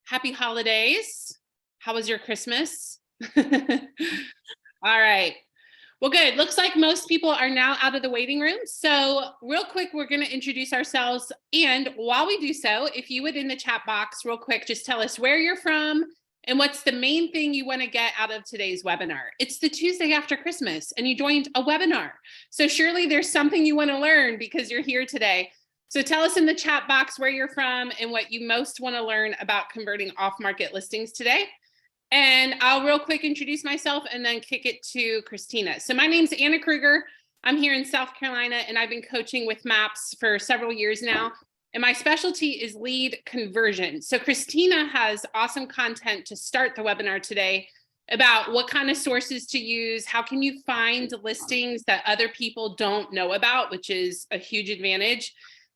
Happy holidays. How was your Christmas? All right. Well, good. Looks like most people are now out of the waiting room. So real quick, we're going to introduce ourselves. And while we do so, if you would in the chat box real quick, just tell us where you're from and what's the main thing you want to get out of today's webinar. It's the Tuesday after Christmas and you joined a webinar. So surely there's something you want to learn because you're here today. So tell us in the chat box where you're from and what you most want to learn about converting off-market listings today. And I'll real quick introduce myself and then kick it to Christina. So my name's Anna Krueger. I'm here in South Carolina and I've been coaching with MAPS for several years now. And my specialty is lead conversion. So Christina has awesome content to start the webinar today about what kind of sources to use. How can you find listings that other people don't know about, which is a huge advantage.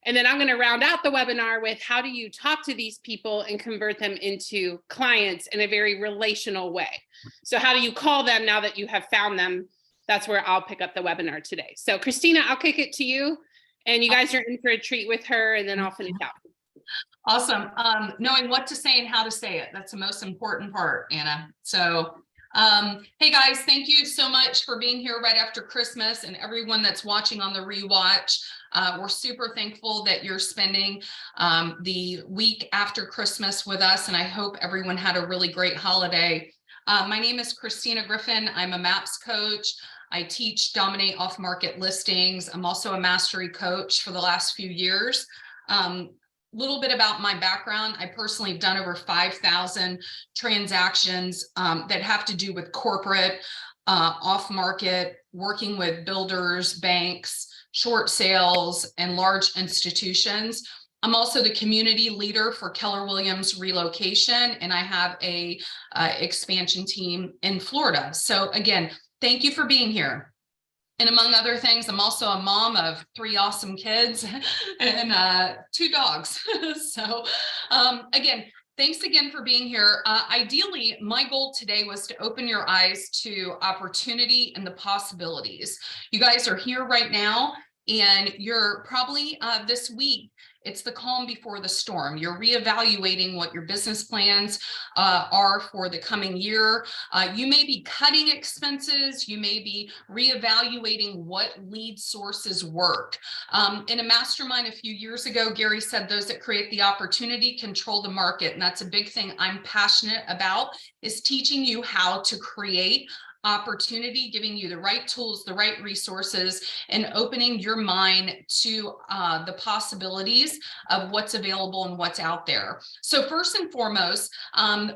And then I'm going to round out the webinar with how do you talk to these people and convert them into clients in a very relational way. So how do you call them now that you have found them? That's where I'll pick up the webinar today. So Christina, I'll kick it to you and you guys are in for a treat with her and then I'll finish out. Awesome. Knowing what to say and how to say it. That's the most important part, Anna. So hey guys, thank you so much for being here right after Christmas and everyone that's watching on the rewatch. We're super thankful that you're spending the week after Christmas with us, and I hope everyone had a really great holiday. My name is Christina Griffin. I'm a MAPS coach. I teach Dominate Off-Market Listings. I'm also a mastery coach for the last few years. Little bit about my background. I personally have done over 5,000 transactions that have to do with corporate, off-market, working with builders, banks, short sales, and large institutions. I'm also the community leader for Keller Williams Relocation, and I have a expansion team in Florida. So again, thank you for being here. And among other things, I'm also a mom of 3 awesome kids and 2 dogs. So again, thanks again for being here. Ideally, my goal today was to open your eyes to opportunity and the possibilities. You guys are here right now, and you're probably this week, it's the calm before the storm. You're reevaluating what your business plans are for the coming year. You may be cutting expenses. You may be reevaluating what lead sources work. In a mastermind a few years ago, Gary said those that create the opportunity control the market. And that's a big thing I'm passionate about, is teaching you how to create opportunity, giving you the right tools, the right resources, and opening your mind to the possibilities of what's available and what's out there. So first and foremost,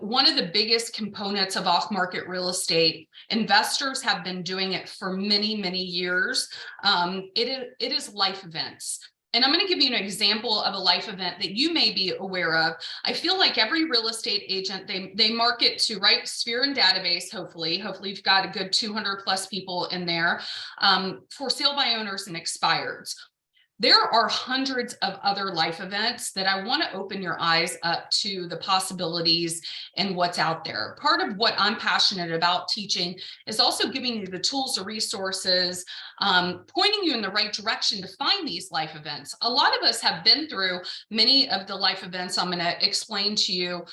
one of the biggest components of off-market real estate, investors have been doing it for many, many years. It is life events. And I'm going to give you an example of a life event that you may be aware of. I feel like every real estate agent, they market to, right, Sphere and database, hopefully you've got a good 200 plus people in there, for sale by owners and expireds. There are hundreds of other life events that I want to open your eyes up to the possibilities and what's out there. Part of what I'm passionate about teaching is also giving you the tools, the resources, pointing you in the right direction to find these life events. A lot of us have been through many of the life events I'm going to explain to you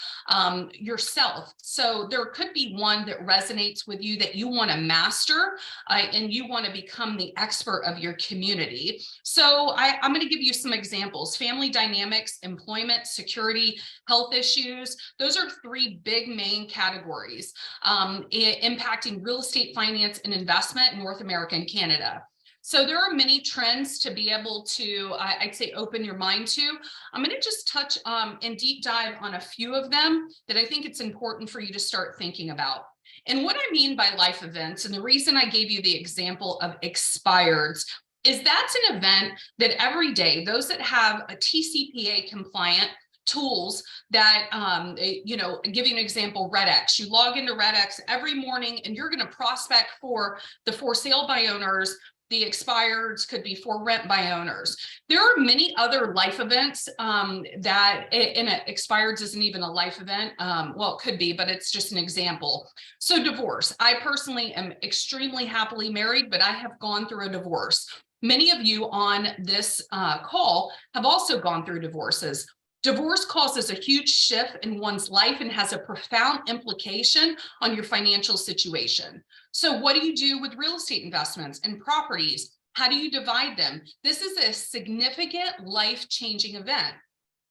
yourself. So there could be one that resonates with you that you want to master and you want to become the expert of your community. So I'm going to give you some examples: family dynamics, employment, security, health issues. Those are 3 big main categories impacting real estate finance and investment in North America and Canada. So there are many trends to be able to, I'd say, open your mind to. I'm going to just touch and deep dive on a few of them that I think it's important for you to start thinking about. And what I mean by life events, and the reason I gave you the example of expireds, is that's an event that every day, those that have a TCPA compliant tools that, give you an example, RedX. You log into RedX every morning and you're going to prospect for the for sale by owners. The expireds could be for rent by owners. There are many other life events that expireds isn't even a life event. Well, it could be, but it's just an example. So divorce. I personally am extremely happily married, but I have gone through a divorce. Many of you on this call have also gone through divorces. Divorce causes a huge shift in one's life and has a profound implication on your financial situation. So what do you do with real estate investments and properties? How do you divide them? This is a significant life-changing event.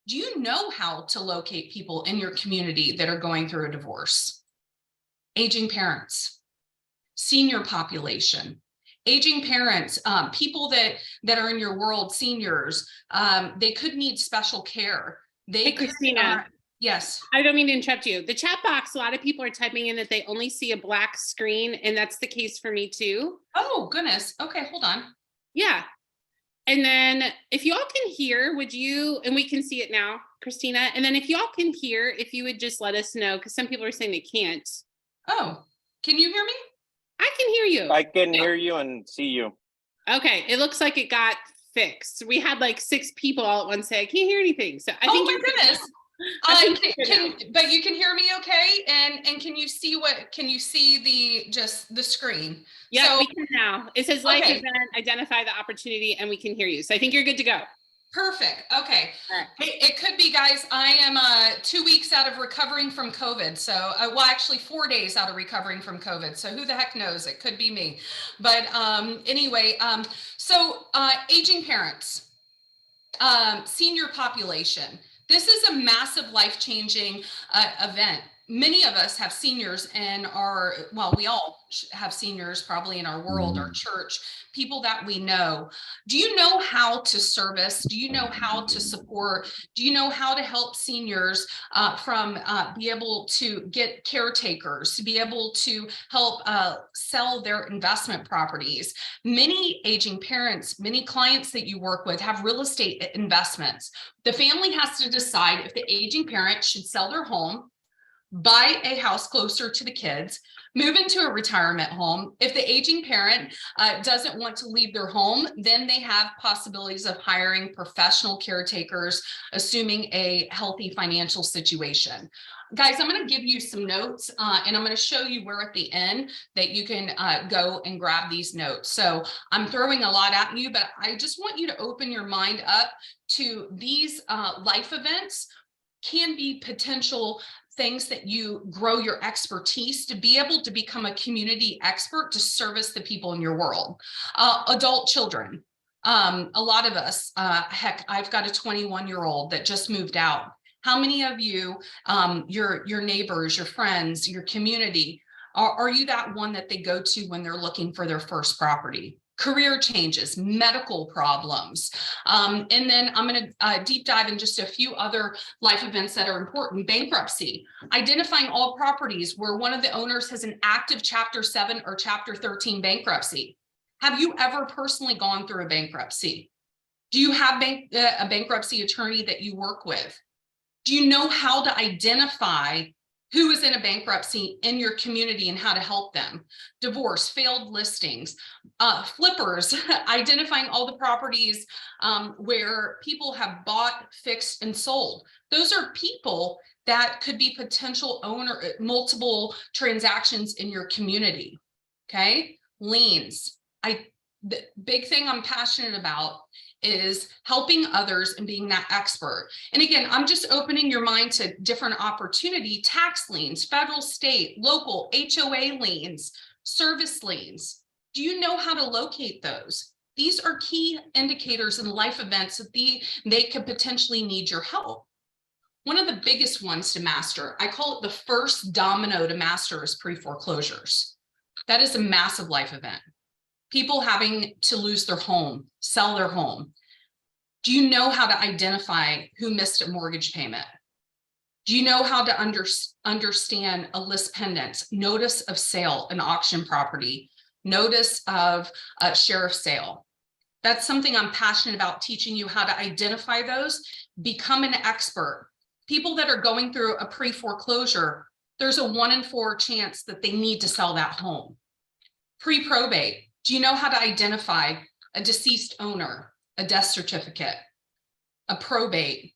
Do you know how to locate people in your community that are going through a divorce? Aging parents, senior population, aging parents, people that are in your world, seniors, they could need special care. Hey, Christina. Yes. I don't mean to interrupt you. The chat box, a lot of people are typing in that they only see a black screen, and that's the case for me too. Oh, goodness. Okay, hold on. Yeah. And then if y'all can hear, would you, and we can see it now, Christina, and then if y'all can hear, if you would just let us know, because some people are saying they can't. Oh, can you hear me? I can hear you. I can hear you and see you. Okay, it looks like it got fixed. We had like 6 people all at once say, I can't hear anything. So I think my goodness. But you can hear me okay? And can you see the screen? Yeah, so, we can now. It says live event, identify the opportunity, and we can hear you. So I think you're good to go. Perfect. Okay. Right. It could be, guys, I am 2 weeks out of recovering from COVID. So, well, actually 4 days out of recovering from COVID. So who the heck knows? It could be me. But anyway, aging parents, senior population. This is a massive life-changing event. Many of us have seniors in our, well, we all have seniors probably in our world, our church, people that we know. Do you know how to service? Do you know how to support? Do you know how to help seniors be able to get caretakers, to be able to help sell their investment properties? Many aging parents, many clients that you work with have real estate investments. The family has to decide if the aging parent should sell their home, buy a house closer to the kids, move into a retirement home. If the aging parent doesn't want to leave their home, then they have possibilities of hiring professional caretakers, assuming a healthy financial situation. Guys, I'm going to give you some notes and I'm going to show you where at the end that you can go and grab these notes. So I'm throwing a lot at you, but I just want you to open your mind up to these life events can be potential things that you grow your expertise to be able to become a community expert to service the people in your world. Adult children, a lot of us, heck, I've got a 21-year-old that just moved out. How many of you, your neighbors, your friends, your community, are you that one that they go to when they're looking for their first property? Career changes, medical problems. And then I'm going to deep dive in just a few other life events that are important. Bankruptcy, identifying all properties where one of the owners has an active Chapter 7 or Chapter 13 bankruptcy. Have you ever personally gone through a bankruptcy? Do you have a bankruptcy attorney that you work with? Do you know how to identify who is in a bankruptcy in your community and how to help them? Divorce, failed listings, flippers, identifying all the properties where people have bought, fixed, and sold. Those are people that could be potential owner, multiple transactions in your community, okay? Liens. The big thing I'm passionate about is helping others and being that expert. And again, I'm just opening your mind to different opportunity, tax liens, federal, state, local, HOA liens, service liens. Do you know how to locate those? These are key indicators in life events that they could potentially need your help. One of the biggest ones to master, I call it the first domino to master, is pre-foreclosures. That is a massive life event. People having to lose their home, sell their home. Do you know how to identify who missed a mortgage payment? Do you know how to understand a list pendant, notice of sale, an auction property, notice of a sheriff's sale? That's something I'm passionate about, teaching you how to identify those, become an expert. People that are going through a pre-foreclosure, there's a 1 in 4 chance that they need to sell that home. Pre-probate. Do you know how to identify a deceased owner, a death certificate, a probate?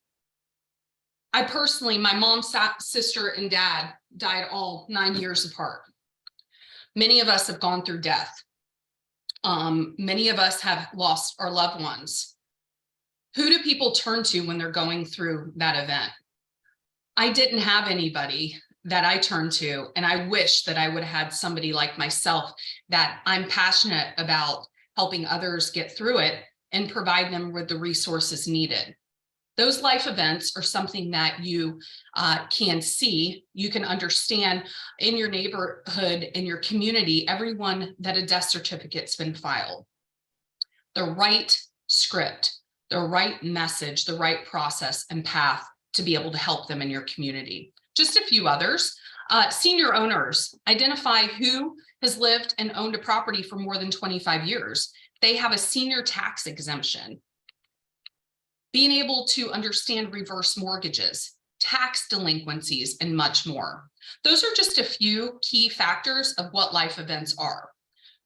I personally, my mom, sister, and dad died all 9 years apart. Many of us have gone through death. Many of us have lost our loved ones. Who do people turn to when they're going through that event? I didn't have anybody that I turned to, and I wish that I would have had somebody like myself, that I'm passionate about helping others get through it and provide them with the resources needed. Those life events are something that you can see, you can understand in your neighborhood, in your community, everyone that a death certificate's been filed. The right script, the right message, the right process and path to be able to help them in your community. Just a few others. Senior owners, identify who has lived and owned a property for more than 25 years. They have a senior tax exemption. Being able to understand reverse mortgages, tax delinquencies, and much more. Those are just a few key factors of what life events are.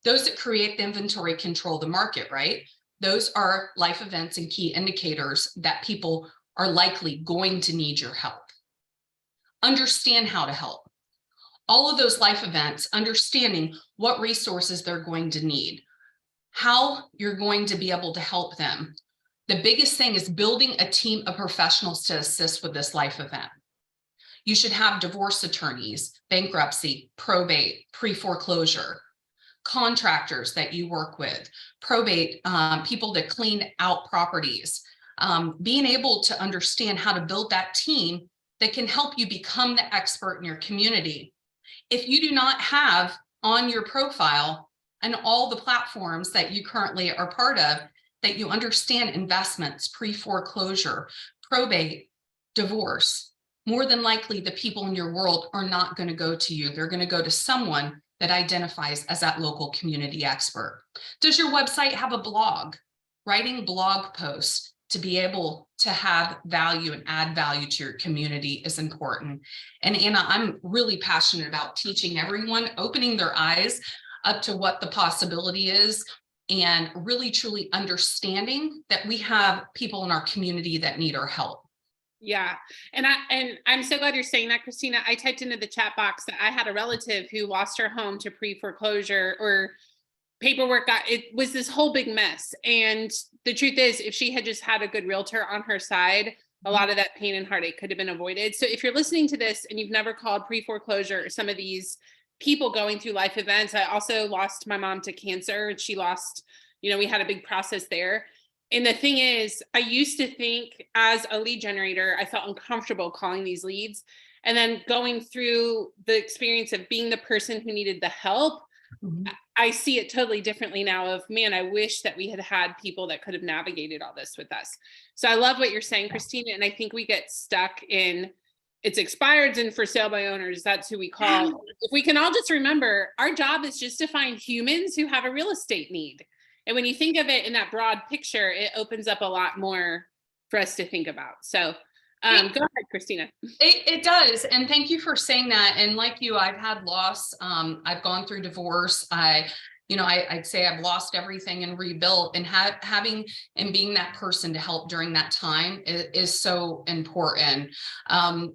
Those that create the inventory control the market, right? Those are life events and key indicators that people are likely going to need your help. Understand how to help. All of those life events, understanding what resources they're going to need, how you're going to be able to help them. The biggest thing is building a team of professionals to assist with this life event. You should have divorce attorneys, bankruptcy, probate, pre-foreclosure, contractors that you work with, probate, people that clean out properties, being able to understand how to build that team that can help you become the expert in your community. If you do not have on your profile and all the platforms that you currently are part of, that you understand investments, pre-foreclosure, probate, divorce, more than likely the people in your world are not going to go to you. They're going to go to someone that identifies as that local community expert. Does your website have a blog? Writing blog posts to be able to have value and add value to your community is important. And Anna, I'm really passionate about teaching everyone, opening their eyes up to what the possibility is, and really truly understanding that we have people in our community that need our help. Yeah. And I'm so glad you're saying that, Christina. I typed into the chat box that I had a relative who lost her home to pre-foreclosure, or paperwork it was this whole big mess. And the truth is, if she had just had a good realtor on her side, a lot of that pain and heartache could have been avoided. So if you're listening to this and you've never called pre-foreclosure or some of these people going through life events, I also lost my mom to cancer. She lost, we had a big process there. And the thing is, I used to think as a lead generator, I felt uncomfortable calling these leads. And then going through the experience of being the person who needed the help, I see it totally differently now of, man, I wish that we had had people that could have navigated all this with us. So I love what you're saying, Christina. And I think we get stuck in it's expired and for sale by owners. That's who we call. If we can all just remember, our job is just to find humans who have a real estate need. And when you think of it in that broad picture, it opens up a lot more for us to think about. So go ahead, Christina. It does. And thank you for saying that. And like you, I've had loss. I've gone through divorce. I'd say I've lost everything and rebuilt, and having and being that person to help during that time is so important. And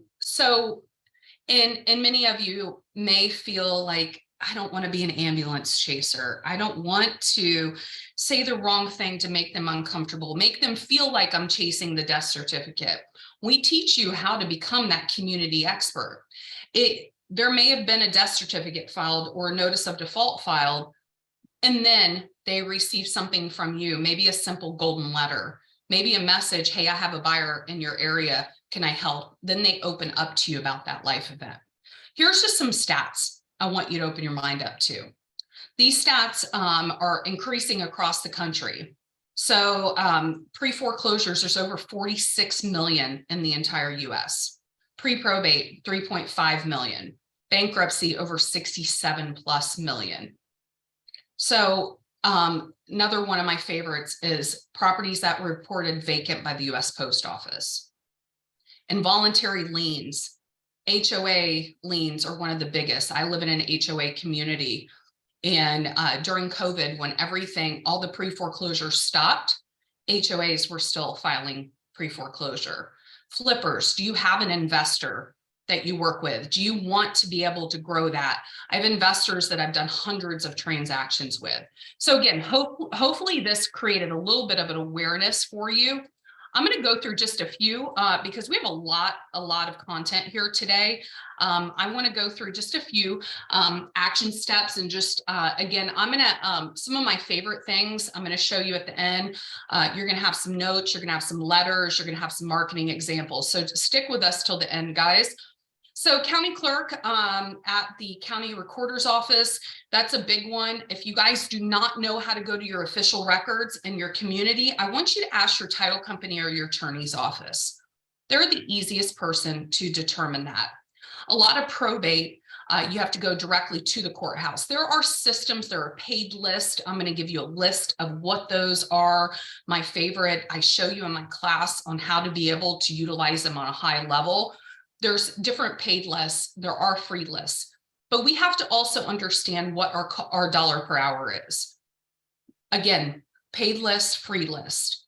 many of you may feel like, I don't want to be an ambulance chaser. I don't want to say the wrong thing to make them uncomfortable, make them feel like I'm chasing the death certificate. We teach you how to become that community expert. There may have been a death certificate filed or a notice of default filed, and then they receive something from you, maybe a simple golden letter, maybe a message, hey, I have a buyer in your area, can I help? Then they open up to you about that life event. Here's just some stats I want you to open your mind up to. These stats are increasing across the country. So pre-foreclosures, there's over 46 million in the entire US. Pre-probate, 3.5 million. Bankruptcy, over 67 plus million. So another one of my favorites is properties that were reported vacant by the US Post Office. Involuntary liens. HOA liens are one of the biggest. I live in an HOA community. And during COVID, when all the pre-foreclosure stopped, HOAs were still filing pre-foreclosure. Flippers, do you have an investor that you work with? Do you want to be able to grow that? I have investors that I've done hundreds of transactions with. So again, hopefully this created a little bit of an awareness for you I'm going to go through just a few because we have a lot of content here today. I want to go through just a few action steps and just, again, I'm going to, some of my favorite things I'm going to show you at the end. You're going to have some notes, you're going to have some letters, you're going to have some marketing examples. So stick with us till the end, guys. So county clerk at the county recorder's office, that's a big one. If you guys do not know how to go to your official records in your community, I want you to ask your title company or your attorney's office. They're the easiest person to determine that. A lot of probate, you have to go directly to the courthouse. There are systems, there are paid lists. I'm going to give you a list of what those are. My favorite, I show you in my class on how to be able to utilize them on a high level. There's different paid lists, there are free lists, but we have to also understand what our dollar per hour is. Again, paid list, free list,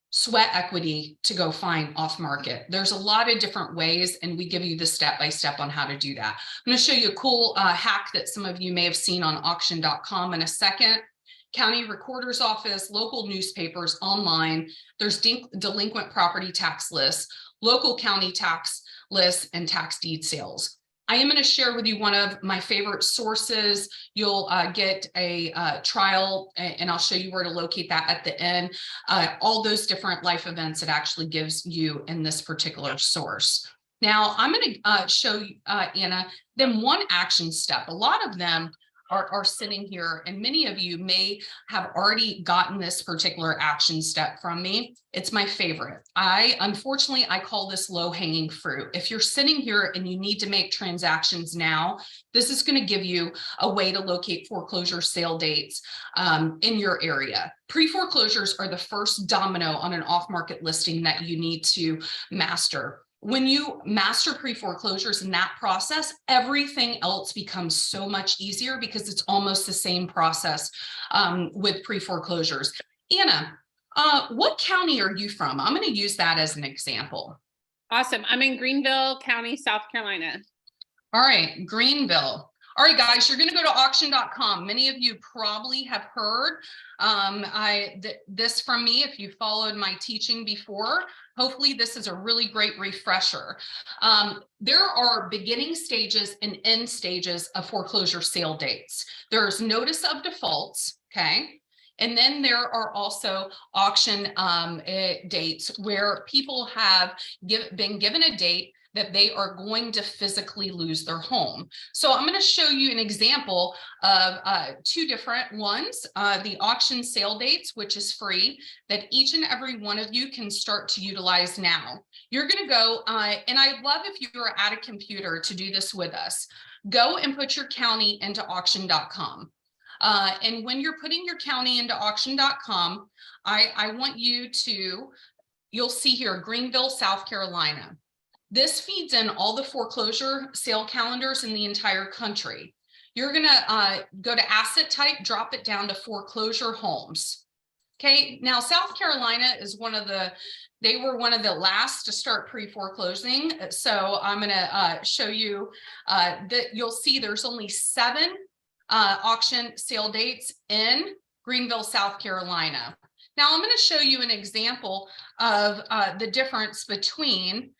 sweat equity to go find off market. There's a lot of different ways, and we give you the step-by-step on how to do that. I'm going to show you a cool hack that some of you may have seen on auction.com in a second. County recorder's office, local newspapers, online. There's delinquent property tax lists, local county tax lists, and tax deed sales. I am going to share with you one of my favorite sources. You'll get a trial, and I'll show you where to locate that at the end. All those different life events it actually gives you in this particular source. Now, I'm going to show you, Anna, then one action step. A lot of them are sitting here, and many of you may have already gotten this particular action step from me. It's my favorite. Unfortunately, I call this low-hanging fruit. If you're sitting here and you need to make transactions now, this is going to give you a way to locate foreclosure sale dates in your area. Pre-foreclosures are the first domino on an off-market listing that you need to master. When you master pre-foreclosures in that process, everything else becomes so much easier because it's almost the same process with pre-foreclosures. Anna, what county are you from? I'm going to use that as an example. Awesome. I'm in Greenville County, South Carolina. All right, Greenville. All right, guys, you're going to go to auction.com. Many of you probably have heard this from me if you followed my teaching before. Hopefully, this is a really great refresher. There are beginning stages and end stages of foreclosure sale dates. There's notice of defaults, okay? And then there are also auction dates where people have been given a date that they are going to physically lose their home. So I'm going to show you an example of two different ones, the auction sale dates, which is free, that each and every one of you can start to utilize now. You're going to go, and I love if you are at a computer to do this with us, go and put your county into auction.com. And when you're putting your county into auction.com, I want you to, you'll see here, Greenville, South Carolina. This feeds in all the foreclosure sale calendars in the entire country. You're going to go to asset type, drop it down to foreclosure homes. Okay, now South Carolina is they were one of the last to start pre-foreclosing. So I'm going to show you that you'll see there's only 7 auction sale dates in Greenville, South Carolina. Now I'm going to show you an example of the difference between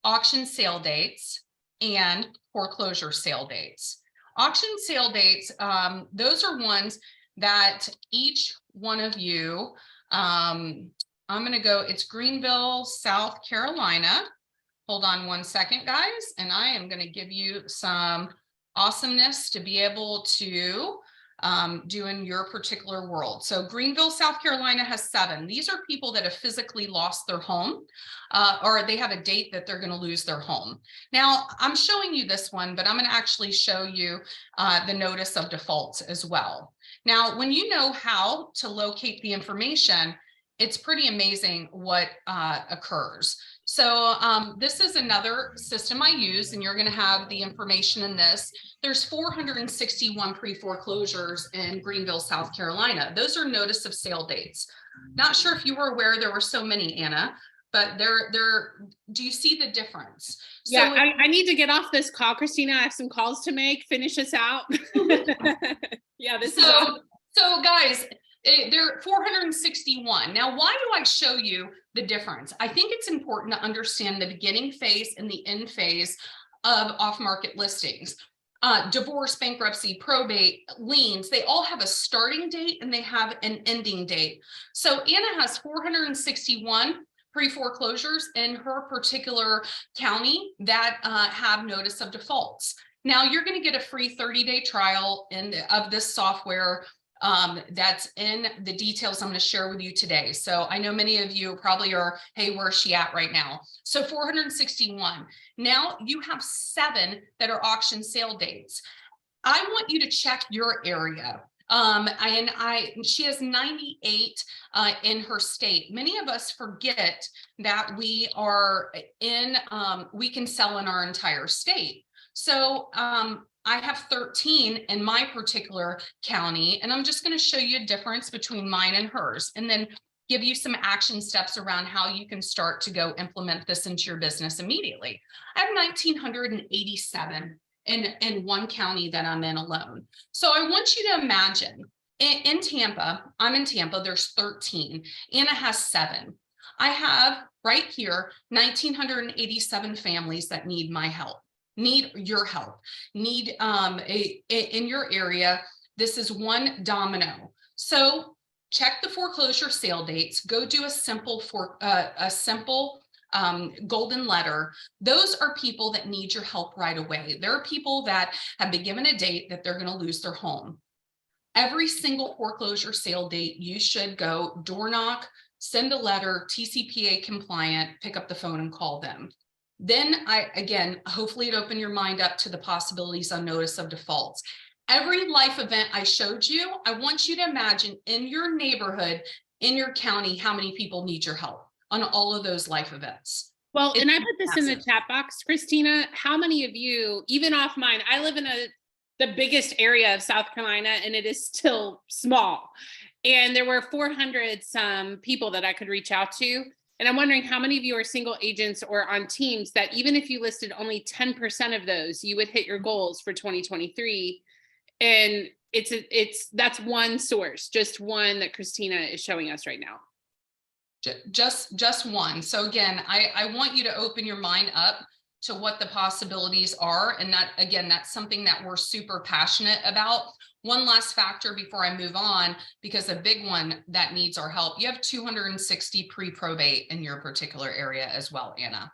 auction sale dates and foreclosure sale dates. Auction sale dates, those are ones that each one of you, I'm going to go, it's Greenville, South Carolina. Hold on one second, guys, and I am going to give you some awesomeness to be able to do in your particular world. So Greenville, South Carolina has 7. These are people that have physically lost their home or they have a date that they're going to lose their home. Now I'm showing you this one, but I'm going to actually show you the notice of defaults as well. Now, when you know how to locate the information, it's pretty amazing what occurs. So this is another system I use, and you're going to have the information in this. There's 461 pre-foreclosures in Greenville, South Carolina. Those are notice of sale dates. Not sure if you were aware there were so many, Anna, but do you see the difference? So Yeah, I need to get off this call, Christina. I have some calls to make. Finish us out. Yeah, this is awesome. So guys, They're 461. Now, why do I show you the difference? I think it's important to understand the beginning phase and the end phase of off-market listings. Divorce, bankruptcy, probate, liens, they all have a starting date and they have an ending date. So Anna has 461 pre-foreclosures in her particular county that have notice of defaults. Now you're going to get a free 30-day trial of this software that's in the details I'm going to share with you today. So I know many of you probably are, hey, where's she at right now? So 461. Now you have 7 that are auction sale dates. I want you to check your area. She has 98 in her state. Many of us forget that we are in, we can sell in our entire state. So I have 13 in my particular county, and I'm just going to show you a difference between mine and hers, and then give you some action steps around how you can start to go implement this into your business immediately. I have 1,987 in one county that I'm in alone. So I want you to imagine in Tampa, I'm in Tampa, there's 13. Anna has 7. I have right here 1,987 families that need my help. Need your help, need in your area. This is one domino. So check the foreclosure sale dates, go do a simple golden letter. Those are people that need your help right away. There are people that have been given a date that they're going to lose their home. Every single foreclosure sale date, you should go door knock, send a letter, TCPA compliant, pick up the phone and call them. Then again, hopefully it opened your mind up to the possibilities on notice of defaults. Every life event I showed you, I want you to imagine in your neighborhood, in your county, how many people need your help on all of those life events. Well, and I put this in the chat box, Christina, how many of you, even off mine, I live in the biggest area of South Carolina and it is still small. And there were 400 some people that I could reach out to. And I'm wondering how many of you are single agents or on teams that even if you listed only 10% of those, you would hit your goals for 2023. And that's one source, just one that Christina is showing us right now. Just one. So again, I want you to open your mind up to what the possibilities are. And that, again, that's something that we're super passionate about. One last factor before I move on, because a big one that needs our help, you have 260 pre-probate in your particular area as well, Anna.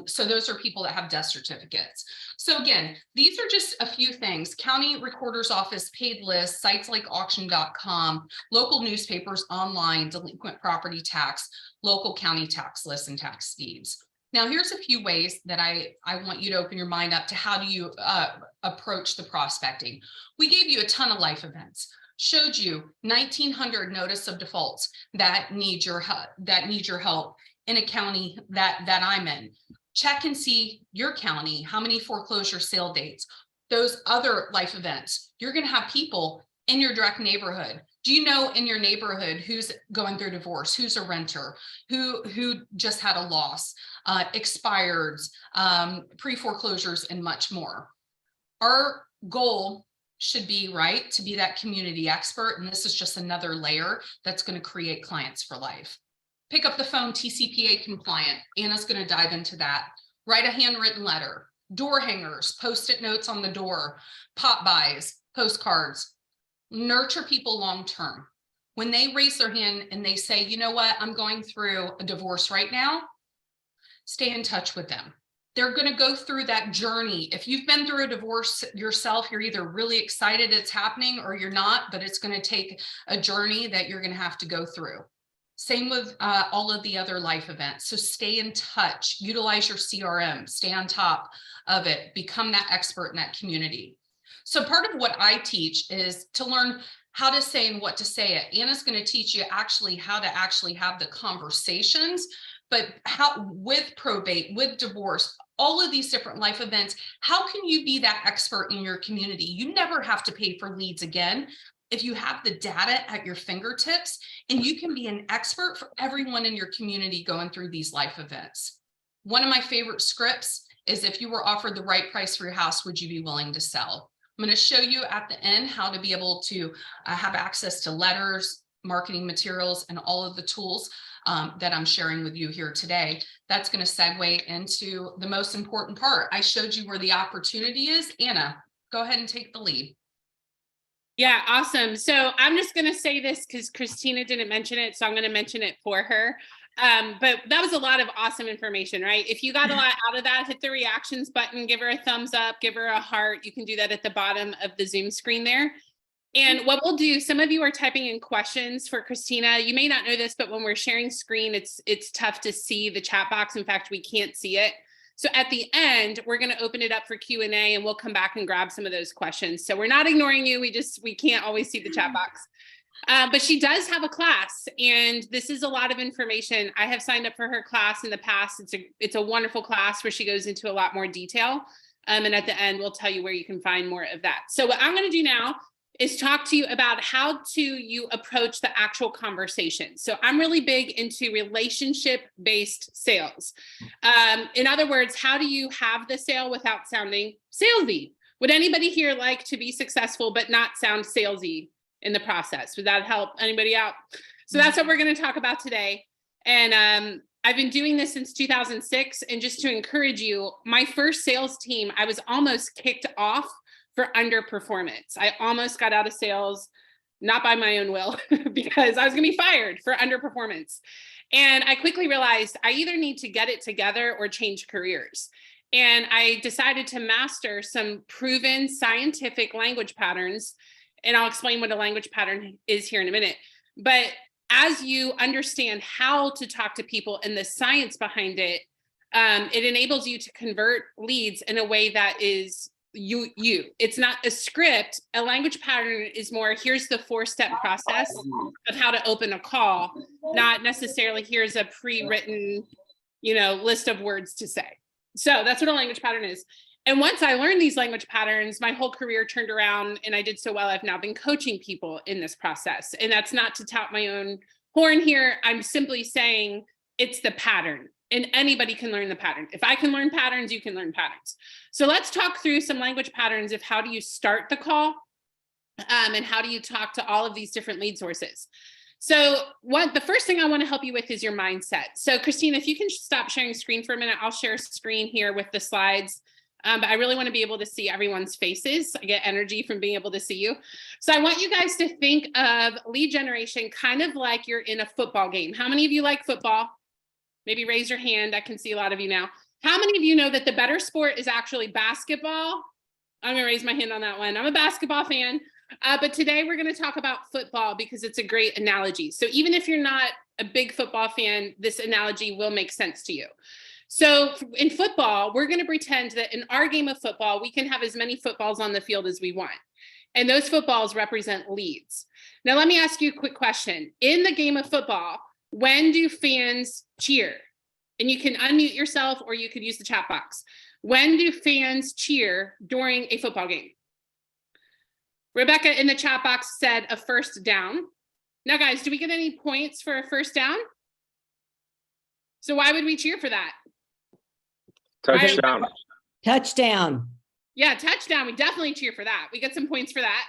So those are people that have death certificates. So again, these are just a few things. County Recorder's Office paid lists, sites like auction.com, local newspapers, online, delinquent property tax, local county tax lists and tax deeds. Now, here's a few ways that I want you to open your mind up to how do you approach the prospecting. We gave you a ton of life events, showed you 1,900 notice of defaults that need your help in a county that I'm in. Check and see your county, how many foreclosure sale dates, those other life events. You're going to have people in your direct neighborhood. Do you know in your neighborhood who's going through divorce, who's a renter, who just had a loss, expireds, pre-foreclosures, and much more? Our goal should be, right, to be that community expert. And this is just another layer that's going to create clients for life. Pick up the phone, TCPA compliant. Anna's going to dive into that. Write a handwritten letter, door hangers, post-it notes on the door, pop buys, postcards. Nurture people long-term. When they raise their hand and they say, you know what, I'm going through a divorce right now, stay in touch with them. They're going to go through that journey. If you've been through a divorce yourself, you're either really excited it's happening or you're not, but it's going to take a journey that you're going to have to go through. Same with all of the other life events. So stay in touch, utilize your CRM, stay on top of it, become that expert in that community. So part of what I teach is to learn how to say and what to say it. Anna's going to teach you how to have the conversations, but how with probate, with divorce, all of these different life events, how can you be that expert in your community? You never have to pay for leads again. If you have the data at your fingertips and you can be an expert for everyone in your community going through these life events. One of my favorite scripts is if you were offered the right price for your house, would you be willing to sell? I'm going to show you at the end how to be able to have access to letters, marketing materials, and all of the tools that I'm sharing with you here today. That's going to segue into the most important part. I showed you where the opportunity is. Anna, go ahead and take the lead. Yeah, awesome. So I'm just going to say this because Christina didn't mention it, so I'm going to mention it for her. But that was a lot of awesome information, right? If you got a lot out of that, hit the reactions button, give her a thumbs up, give her a heart. You can do that at the bottom of the Zoom screen there. And what we'll do, some of you are typing in questions for Christina. You may not know this, but when we're sharing screen, it's tough to see the chat box. In fact, we can't see it. So at the end, we're going to open it up for Q&A and we'll come back and grab some of those questions. So we're not ignoring you. We can't always see the chat box. But she does have a class, and this is a lot of information. I have signed up for her class in the past. It's a wonderful class where she goes into a lot more detail. And at the end, we'll tell you where you can find more of that. So what I'm going to do now is talk to you about how you approach the actual conversation. So I'm really big into relationship-based sales. In other words, how do you have the sale without sounding salesy? Would anybody here like to be successful but not sound salesy in the process? Would that help anybody out? So that's what we're going to talk about today. And I've been doing this since 2006. And just to encourage you, my first sales team, I was almost kicked off for underperformance. I almost got out of sales, not by my own will, because I was going to be fired for underperformance. And I quickly realized I either need to get it together or change careers. And I decided to master some proven scientific language patterns. And I'll explain what a language pattern is here in a minute. But as you understand how to talk to people and the science behind it, it enables you to convert leads in a way that is you. It's not a script. A language pattern is more, here's the 4-step process of how to open a call, not necessarily here's a pre-written, list of words to say. So that's what a language pattern is. And once I learned these language patterns, my whole career turned around and I did so well. I've now been coaching people in this process. And that's not to tout my own horn here. I'm simply saying it's the pattern. And anybody can learn the pattern. If I can learn patterns, you can learn patterns. So let's talk through some language patterns of how do you start the call and how do you talk to all of these different lead sources. So the first thing I want to help you with is your mindset. So Christina, if you can stop sharing screen for a minute, I'll share screen here with the slides. But I really want to be able to see everyone's faces. I get energy from being able to see you. So I want you guys to think of lead generation kind of like you're in a football game. How many of you like football? Maybe raise your hand. I can see a lot of you now. How many of you know that the better sport is actually basketball? I'm going to raise my hand on that one. I'm a basketball fan. But today we're going to talk about football because it's a great analogy. So even if you're not a big football fan, this analogy will make sense to you. So in football, we're going to pretend that in our game of football, we can have as many footballs on the field as we want. And those footballs represent leads. Now, let me ask you a quick question. In the game of football, when do fans cheer? And you can unmute yourself or you could use the chat box. When do fans cheer during a football game? Rebecca in the chat box said a first down. Now, guys, do we get any points for a first down? So why would we cheer for that? Touchdown. Touchdown. Yeah, touchdown. We definitely cheer for that. We get some points for that,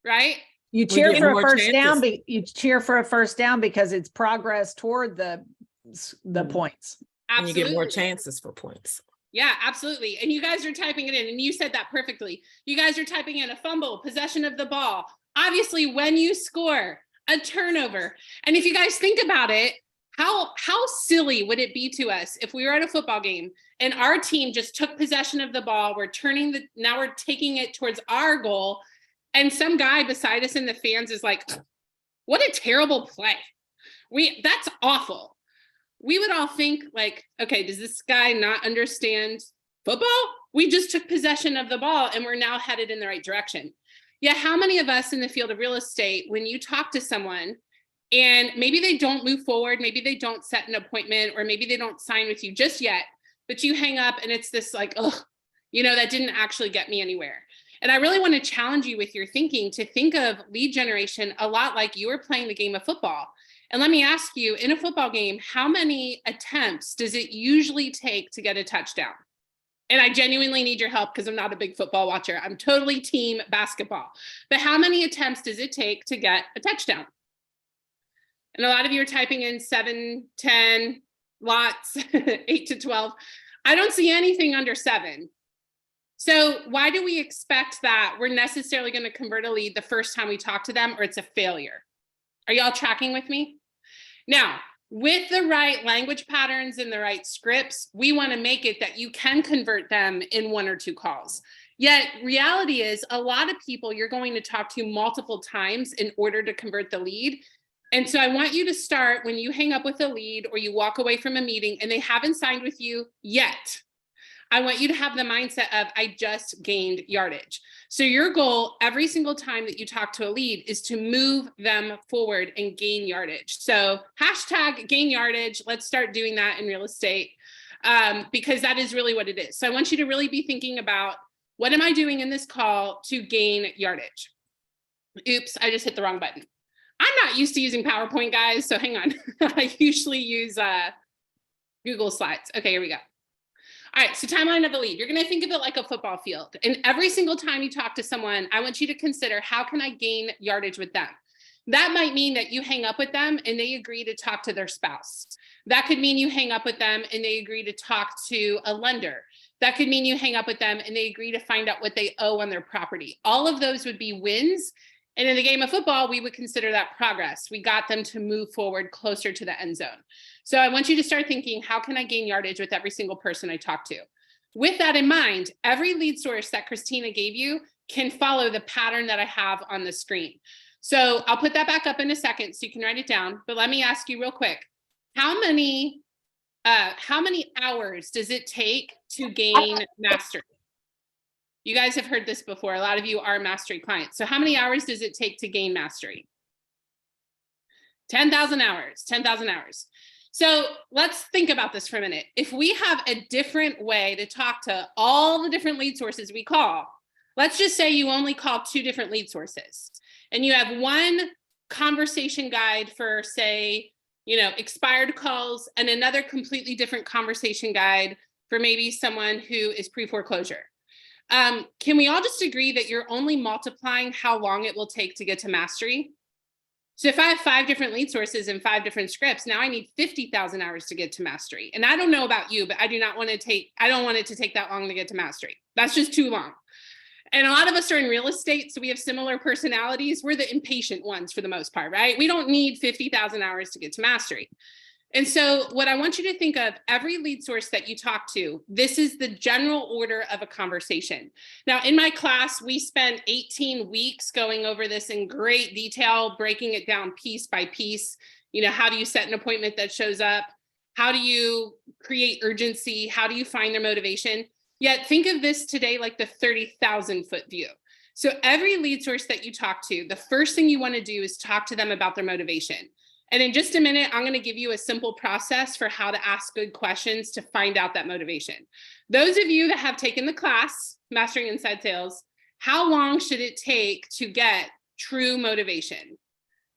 right? You cheer get for a more first down. chances. You cheer for a first down because it's progress toward the points. And you get more Absolutely. chances for points. Yeah, absolutely. And you guys are typing it in, and you said that perfectly. You guys are typing in a fumble, possession of the ball. Obviously, when you score, a turnover. And if you guys think about it, how silly would it be to us if we were at a football game and our team just took possession of the ball, now we're taking it towards our goal, and some guy beside us in the fans is like, what a terrible play. That's awful. We would all think like, okay, does this guy not understand football? We just took possession of the ball and we're now headed in the right direction. Yeah, how many of us in the field of real estate, when you talk to someone and maybe they don't move forward, maybe they don't set an appointment, or maybe they don't sign with you just yet, but you hang up and it's this like, oh, that didn't actually get me anywhere. And I really want to challenge you with your thinking to think of lead generation a lot like you were playing the game of football. And let me ask you, in a football game, how many attempts does it usually take to get a touchdown? And I genuinely need your help because I'm not a big football watcher. I'm totally team basketball. But how many attempts does it take to get a touchdown? And a lot of you are typing in 7, 10, lots, 8 to 12. I don't see anything under 7. So why do we expect that we're necessarily going to convert a lead the first time we talk to them, or it's a failure? Are y'all tracking with me? Now, with the right language patterns and the right scripts, we want to make it that you can convert them in 1 or 2 calls. Yet reality is a lot of people you're going to talk to multiple times in order to convert the lead. And so I want you to start when you hang up with a lead or you walk away from a meeting and they haven't signed with you yet. I want you to have the mindset of, I just gained yardage. So your goal every single time that you talk to a lead is to move them forward and gain yardage. So hashtag gain yardage. Let's start doing that in real estate because that is really what it is. So I want you to really be thinking about, what am I doing in this call to gain yardage? Oops, I just hit the wrong button. I'm not used to using PowerPoint, guys, so hang on. I usually use Google Slides. Okay, here we go. All right, so timeline of a lead. You're gonna think of it like a football field. And every single time you talk to someone, I want you to consider, how can I gain yardage with them? That might mean that you hang up with them and they agree to talk to their spouse. That could mean you hang up with them and they agree to talk to a lender. That could mean you hang up with them and they agree to find out what they owe on their property. All of those would be wins. And in the game of football, we would consider that progress. We got them to move forward closer to the end zone. So I want you to start thinking, how can I gain yardage with every single person I talk to? With that in mind, every lead source that Christina gave you can follow the pattern that I have on the screen. So I'll put that back up in a second so you can write it down. But let me ask you real quick, how many hours does it take to gain mastery? You guys have heard this before. A lot of you are mastery clients. So how many hours does it take to gain mastery? 10,000 hours, 10,000 hours. So let's think about this for a minute. If we have a different way to talk to all the different lead sources we call, let's just say you only call 2 different lead sources and you have one conversation guide for, say, expired calls and another completely different conversation guide for maybe someone who is pre-foreclosure. Can we all just agree that you're only multiplying how long it will take to get to mastery? So if I have 5 different lead sources and 5 different scripts, now I need 50,000 hours to get to mastery. And I don't know about you, but I don't want it to take that long to get to mastery. That's just too long. And a lot of us are in real estate, so we have similar personalities. We're the impatient ones for the most part, right? We don't need 50,000 hours to get to mastery. And so what I want you to think of, every lead source that you talk to, this is the general order of a conversation. Now, in my class, we spent 18 weeks going over this in great detail, breaking it down piece by piece. How do you set an appointment that shows up? How do you create urgency? How do you find their motivation? Yet think of this today like the 30,000 foot view. So every lead source that you talk to, the first thing you want to do is talk to them about their motivation. And in just a minute, I'm going to give you a simple process for how to ask good questions to find out that motivation. Those of you that have taken the class, Mastering Inside Sales, how long should it take to get true motivation?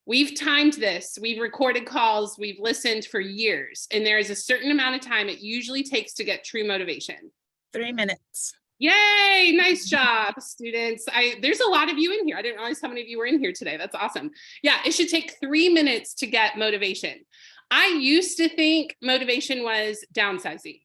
We've timed this. We've recorded calls. We've listened for years. And there is a certain amount of time it usually takes to get true motivation. 3 minutes. Yay, nice job, students. There's a lot of you in here. I didn't realize how many of you were in here today. That's awesome. Yeah, it should take 3 minutes to get motivation. I used to think motivation was downsizing.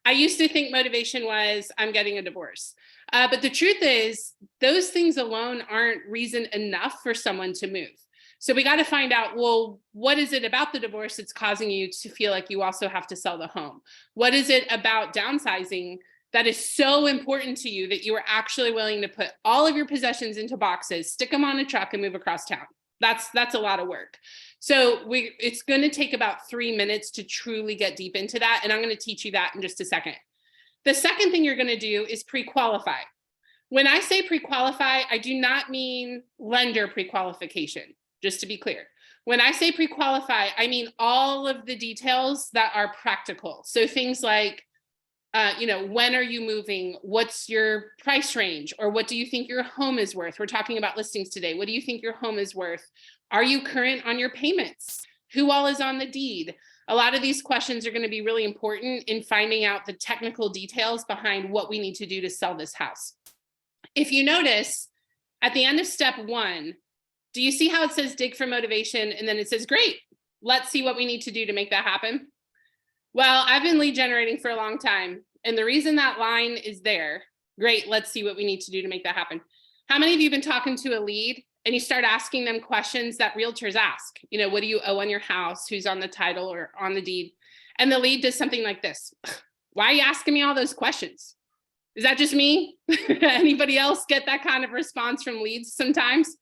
I used to think motivation was I'm getting a divorce. But the truth is, those things alone aren't reason enough for someone to move. So we got to find out, well, what is it about the divorce that's causing you to feel like you also have to sell the home? What is it about downsizing that is so important to you that you are actually willing to put all of your possessions into boxes, stick them on a truck and move across town? That's a lot of work. So it's going to take about 3 minutes to truly get deep into that. And I'm going to teach you that in just a second. The second thing you're going to do is pre-qualify. When I say pre-qualify, I do not mean lender pre-qualification, just to be clear. When I say pre-qualify, I mean all of the details that are practical. So things like, when are you moving? What's your price range? Or what do you think your home is worth? We're talking about listings today. What do you think your home is worth? Are you current on your payments? Who all is on the deed? A lot of these questions are going to be really important in finding out the technical details behind what we need to do to sell this house. If you notice, at the end of step 1, do you see how it says dig for motivation? And then it says, great, let's see what we need to do to make that happen. Well, I've been lead generating for a long time. And the reason that line is there, great, let's see what we need to do to make that happen. How many of you have been talking to a lead and you start asking them questions that realtors ask? You know, what do you owe on your house? Who's on the title or on the deed? And the lead does something like this. Why are you asking me all those questions? Is that just me? Anybody else get that kind of response from leads sometimes?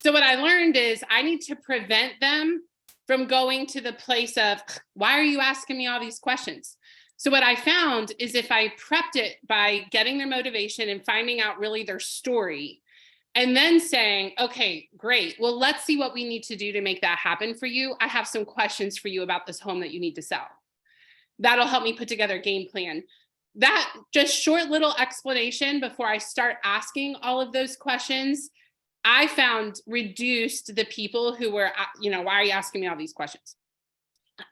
So what I learned is I need to prevent them from going to the place of, why are you asking me all these questions? So what I found is if I prepped it by getting their motivation and finding out really their story, and then saying, okay, great. Well, let's see what we need to do to make that happen for you. I have some questions for you about this home that you need to sell. That'll help me put together a game plan. That just short little explanation before I start asking all of those questions, I found reduced the people who were, why are you asking me all these questions?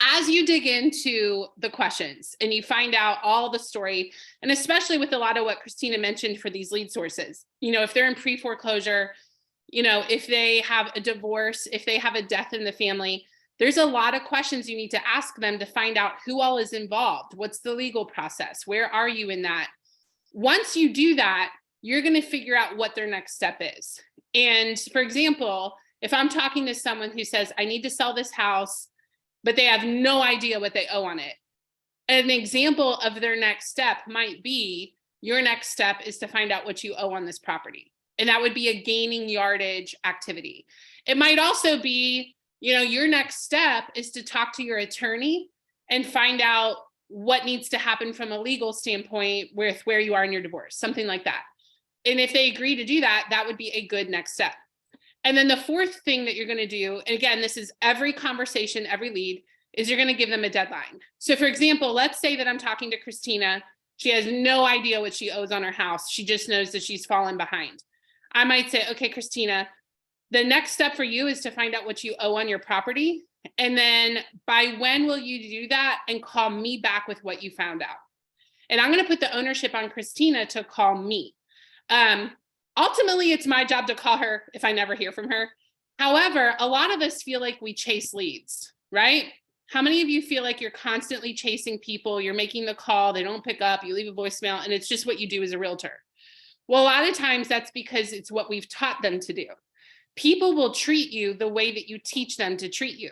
As you dig into the questions and you find out all the story, and especially with a lot of what Christina mentioned for these lead sources, if they're in pre-foreclosure, if they have a divorce, if they have a death in the family, there's a lot of questions you need to ask them to find out who all is involved. What's the legal process? Where are you in that? Once you do that, you're going to figure out what their next step is. And for example, if I'm talking to someone who says, I need to sell this house, but they have no idea what they owe on it. An example of their next step might be, your next step is to find out what you owe on this property. And that would be a gaining yardage activity. It might also be, your next step is to talk to your attorney and find out what needs to happen from a legal standpoint with where you are in your divorce, something like that. And if they agree to do that, that would be a good next step. And then the fourth thing that you're going to do, and again, this is every conversation, every lead, is you're going to give them a deadline. So for example, let's say that I'm talking to Christina. She has no idea what she owes on her house. She just knows that she's fallen behind. I might say, okay, Christina, the next step for you is to find out what you owe on your property. And then by when will you do that? And call me back with what you found out. And I'm going to put the ownership on Christina to call me. Ultimately, it's my job to call her if I never hear from her. However, a lot of us feel like we chase leads, right? How many of you feel like you're constantly chasing people? You're making the call, they don't pick up, you leave a voicemail, and it's just what you do as a realtor. Well, a lot of times that's because it's what we've taught them to do. People will treat you the way that you teach them to treat you.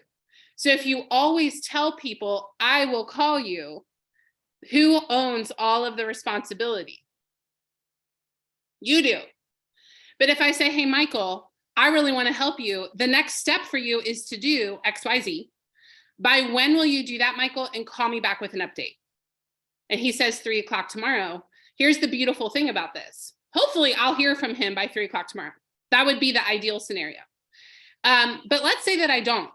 So if you always tell people, I will call you, who owns all of the responsibility? You do. But if I say, hey, Michael, I really want to help you, the next step for you is to do XYZ. By when will you do that, Michael? And call me back with an update. And he says 3 o'clock tomorrow. Here's the beautiful thing about this. Hopefully I'll hear from him by 3 o'clock tomorrow. That would be the ideal scenario. But let's say that I don't.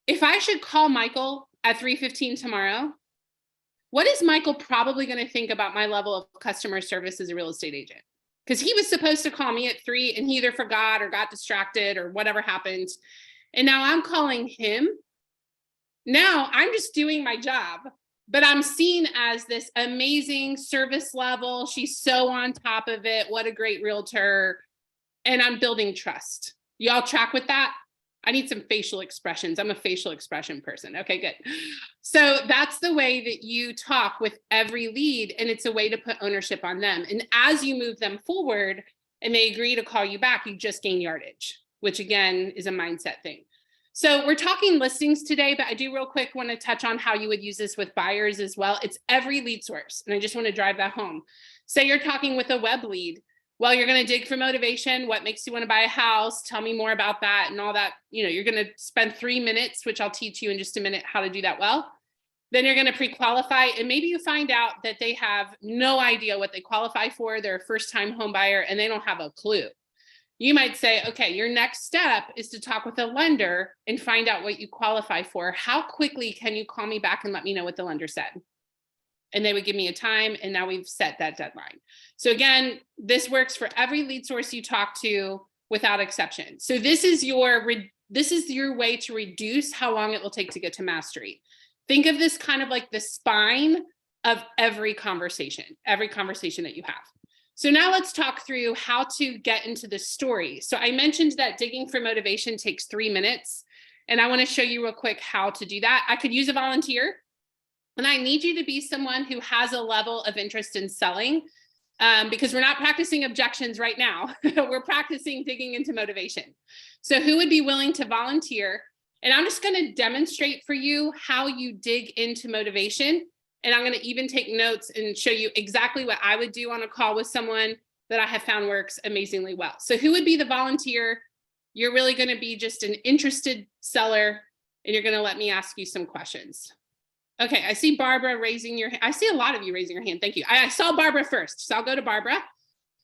If I should call Michael at 3:15 tomorrow, what is Michael probably going to think about my level of customer service as a real estate agent? Because he was supposed to call me at 3 and he either forgot or got distracted or whatever happened. And now I'm calling him. Now I'm just doing my job, but I'm seen as this amazing service level. She's so on top of it. What a great realtor. And I'm building trust. Y'all track with that? I need some facial expressions. I'm a facial expression person. Okay, good. So that's the way that you talk with every lead, and it's a way to put ownership on them. And as you move them forward and they agree to call you back, you just gain yardage, which again is a mindset thing. So we're talking listings today, but I do real quick want to touch on how you would use this with buyers as well. It's every lead source, and I just want to drive that home. Say you're talking with a web lead. Well, you're going to dig for motivation. What makes you want to buy a house? Tell me more about that and all that. You're going to spend 3 minutes, which I'll teach you in just a minute how to do that well. Then you're going to pre-qualify, and maybe you find out that they have no idea what they qualify for. They're a first-time home buyer and they don't have a clue. You might say, okay, your next step is to talk with a lender and find out what you qualify for. How quickly can you call me back and let me know what the lender said? And they would give me a time, and now we've set that deadline. So again, this works for every lead source you talk to without exception. So this is your this is your way to reduce how long it will take to get to mastery. Think of this kind of like the spine of every conversation that you have. So now let's talk through how to get into the story. So I mentioned that digging for motivation takes 3 minutes, and I want to show you real quick how to do that. I could use a volunteer, and I need you to be someone who has a level of interest in selling, because we're not practicing objections right now. We're practicing digging into motivation. So who would be willing to volunteer? And I'm just going to demonstrate for you how you dig into motivation. And I'm going to even take notes and show you exactly what I would do on a call with someone that I have found works amazingly well. So who would be the volunteer? You're really going to be just an interested seller, and you're going to let me ask you some questions. Okay, I see Barbara raising your hand. I see a lot of you raising your hand. Thank you. I saw Barbara first, so I'll go to Barbara.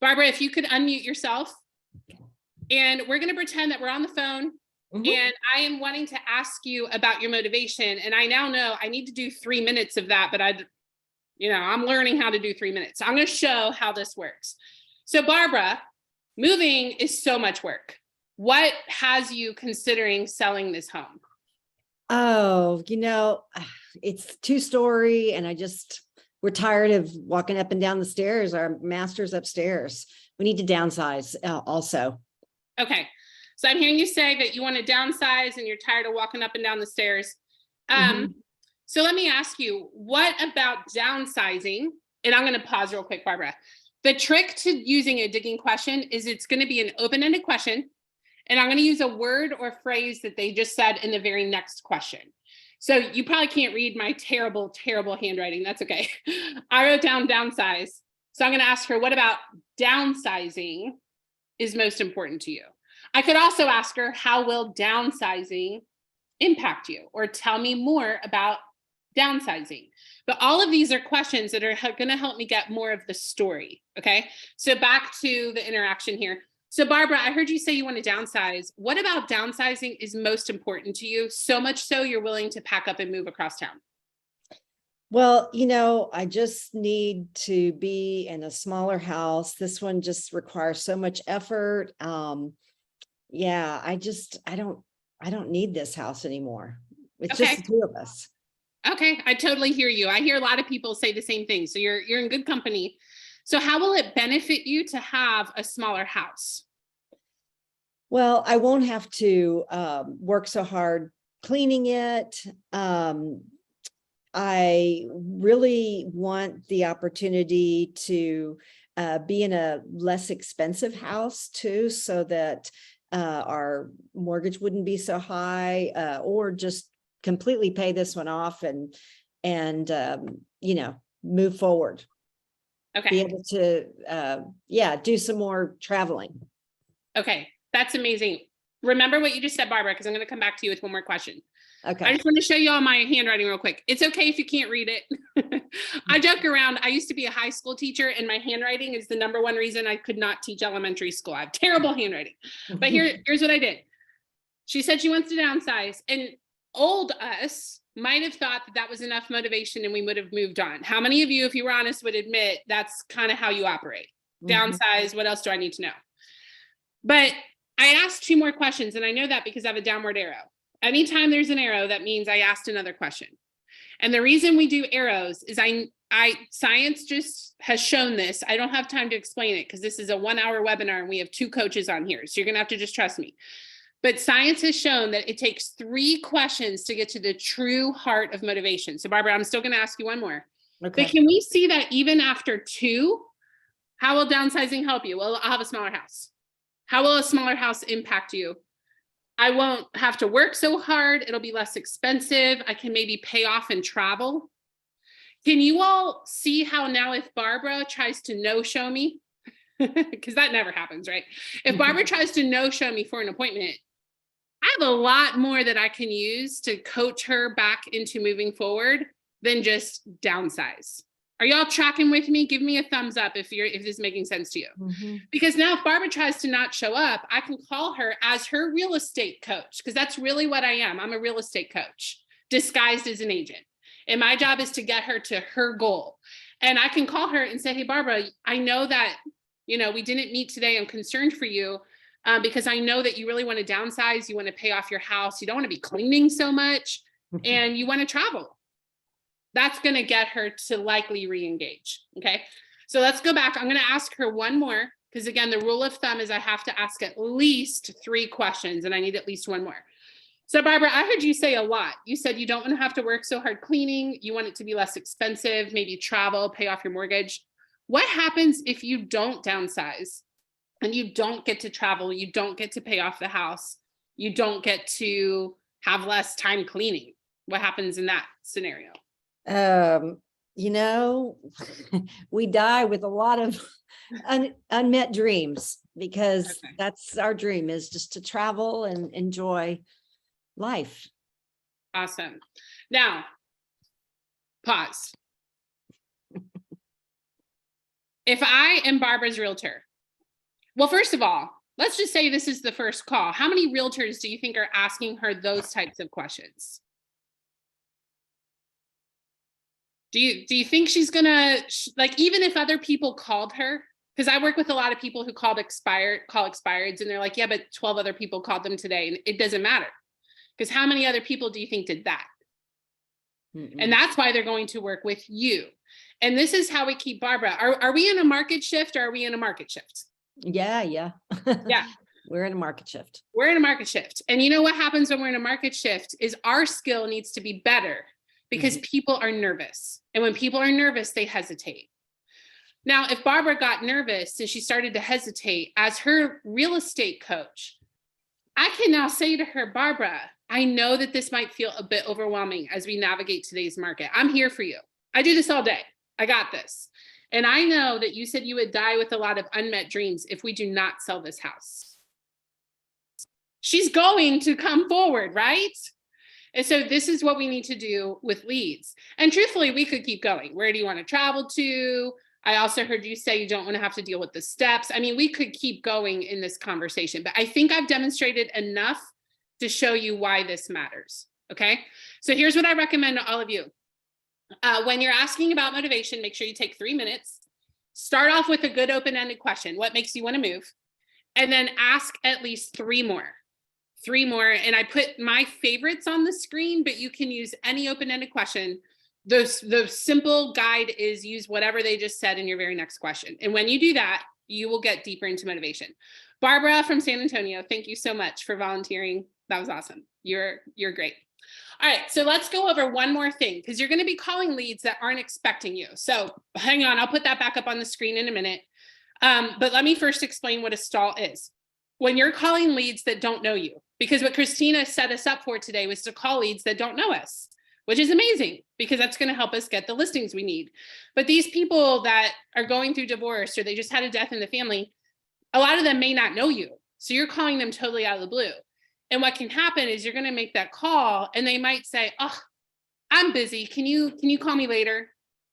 Barbara, if you could unmute yourself. And we're going to pretend that we're on the phone. And I am wanting to ask you about your motivation. And I now know I need to do 3 minutes of that, but I'm learning how to do 3 minutes. So I'm going to show how this works. So Barbara, moving is so much work. What has you considering selling this home? Oh, it's 2-story and we're tired of walking up and down the stairs. Our master's upstairs. We need to downsize also. Okay. So I'm hearing you say that you want to downsize and you're tired of walking up and down the stairs. So let me ask you, what about downsizing? And I'm going to pause real quick, Barbara. The trick to using a digging question is it's going to be an open-ended question. And I'm going to use a word or phrase that they just said in the very next question. So you probably can't read my terrible, terrible handwriting. That's okay. I wrote down downsize. So I'm going to ask her, what about downsizing is most important to you? I could also ask her, how will downsizing impact you? Or tell me more about downsizing. But all of these are questions that are going to help me get more of the story. Okay. So back to the interaction here. So Barbara, I heard you say you want to downsize. What about downsizing is most important to you? So much so you're willing to pack up and move across town. Well, I just need to be in a smaller house. This one just requires so much effort. Yeah, I don't need this house anymore. It's just the two of us. Okay, I totally hear you. I hear a lot of people say the same thing. So you're in good company. So how will it benefit you to have a smaller house? Well, I won't have to work so hard cleaning it. I really want the opportunity to be in a less expensive house too, so that our mortgage wouldn't be so high, or just completely pay this one off and move forward. Okay. Be able to do some more traveling. Okay. That's amazing. Remember what you just said, Barbara, because I'm going to come back to you with one more question. Okay. I just want to show you all my handwriting real quick. It's okay if you can't read it. I joke around. I used to be a high school teacher, and my handwriting is the #1 reason I could not teach elementary school. I have terrible handwriting. But here's what I did. She said she wants to downsize, and old us might have thought that was enough motivation and we would have moved on. How many of you, if you were honest, would admit that's kind of how you operate? Downsize, what else do I need to know? But I asked 2 more questions, and I know that because I have a downward arrow. Anytime there's an arrow, that means I asked another question. And the reason we do arrows is science just has shown this. I don't have time to explain it because this is a 1-hour webinar and we have 2 coaches on here. So you're going to have to just trust me. But science has shown that it takes 3 questions to get to the true heart of motivation. So Barbara, I'm still going to ask you one more. Okay. But can we see that even after 2, how will downsizing help you? Well, I'll have a smaller house. How will a smaller house impact you? I won't have to work so hard. It'll be less expensive. I can maybe pay off and travel. Can you all see how now if Barbara tries to no-show me, because that never happens, right? If Barbara tries to no-show me for an appointment, I have a lot more that I can use to coach her back into moving forward than just downsize. Are y'all tracking with me? Give me a thumbs up if this is making sense to you. Because now if Barbara tries to not show up, I can call her as her real estate coach, because that's really what I am. I'm a real estate coach disguised as an agent. And my job is to get her to her goal. And I can call her and say, hey, Barbara, I know that, we didn't meet today. I'm concerned for you, because I know that you really want to downsize. You want to pay off your house. You don't want to be cleaning so much, and you want to travel. That's going to get her to likely re-engage. Okay. So let's go back. I'm going to ask her one more, because again, the rule of thumb is I have to ask at least 3 questions, and I need at least one more. So Barbara, I heard you say a lot. You said you don't want to have to work so hard cleaning. You want it to be less expensive, maybe travel, pay off your mortgage. What happens if you don't downsize and you don't get to travel? You don't get to pay off the house. You don't get to have less time cleaning. What happens in that scenario? You know, we die with a lot of unmet dreams, because Okay. that's our dream, is just to travel and enjoy life. Awesome. Now, pause. If I am Barbara's realtor, well, first of all, let's just say this is the first call. How many realtors do you think are asking her those types of questions? Do you think she's gonna, like, even if other people called her, because I work with a lot of people who call expireds, and they're like, yeah, but 12 other people called them today, and it doesn't matter. Because how many other people do you think did that? And that's why they're going to work with you. And this is how we keep Barbara. Are we in a market shift, or are we in a market shift? Yeah. Yeah. We're in a market shift. We're in a market shift. And you know what happens when we're in a market shift is our skill needs to be better, because people are nervous. And when people are nervous, they hesitate. Now, if Barbara got nervous and she started to hesitate, as her real estate coach, I can now say to her, Barbara, I know that this might feel a bit overwhelming as we navigate today's market. I'm here for you. I do this all day. I got this. And I know that you said you would die with a lot of unmet dreams if we do not sell this house. She's going to come forward, right? And so this is what we need to do with leads. And truthfully, we could keep going. Where do you want to travel to? I also heard you say you don't want to have to deal with the steps. I mean, we could keep going in this conversation, but I think I've demonstrated enough to show you why this matters. Okay. So here's what I recommend to all of you. When you're asking about motivation, make sure you take 3 minutes. Start off with a good open-ended question. What makes you want to move? And then ask at least 3 more. 3 more. And I put my favorites on the screen, but you can use any open-ended question. The simple guide is use whatever they just said in your very next question. And when you do that, you will get deeper into motivation. Barbara from San Antonio, thank you so much for volunteering. That was awesome. You're great. All right, so let's go over one more thing, because you're going to be calling leads that aren't expecting you. So hang on, I'll put that back up on the screen in a minute. But let me first explain what a stall is. When you're calling leads that don't know you, because what Christina set us up for today was to call leads that don't know us, which is amazing, because that's going to help us get the listings we need. But these people that are going through divorce, or they just had a death in the family, a lot of them may not know you. So you're calling them totally out of the blue. And what can happen is you're going to make that call and they might say, oh, I'm busy. Can you call me later?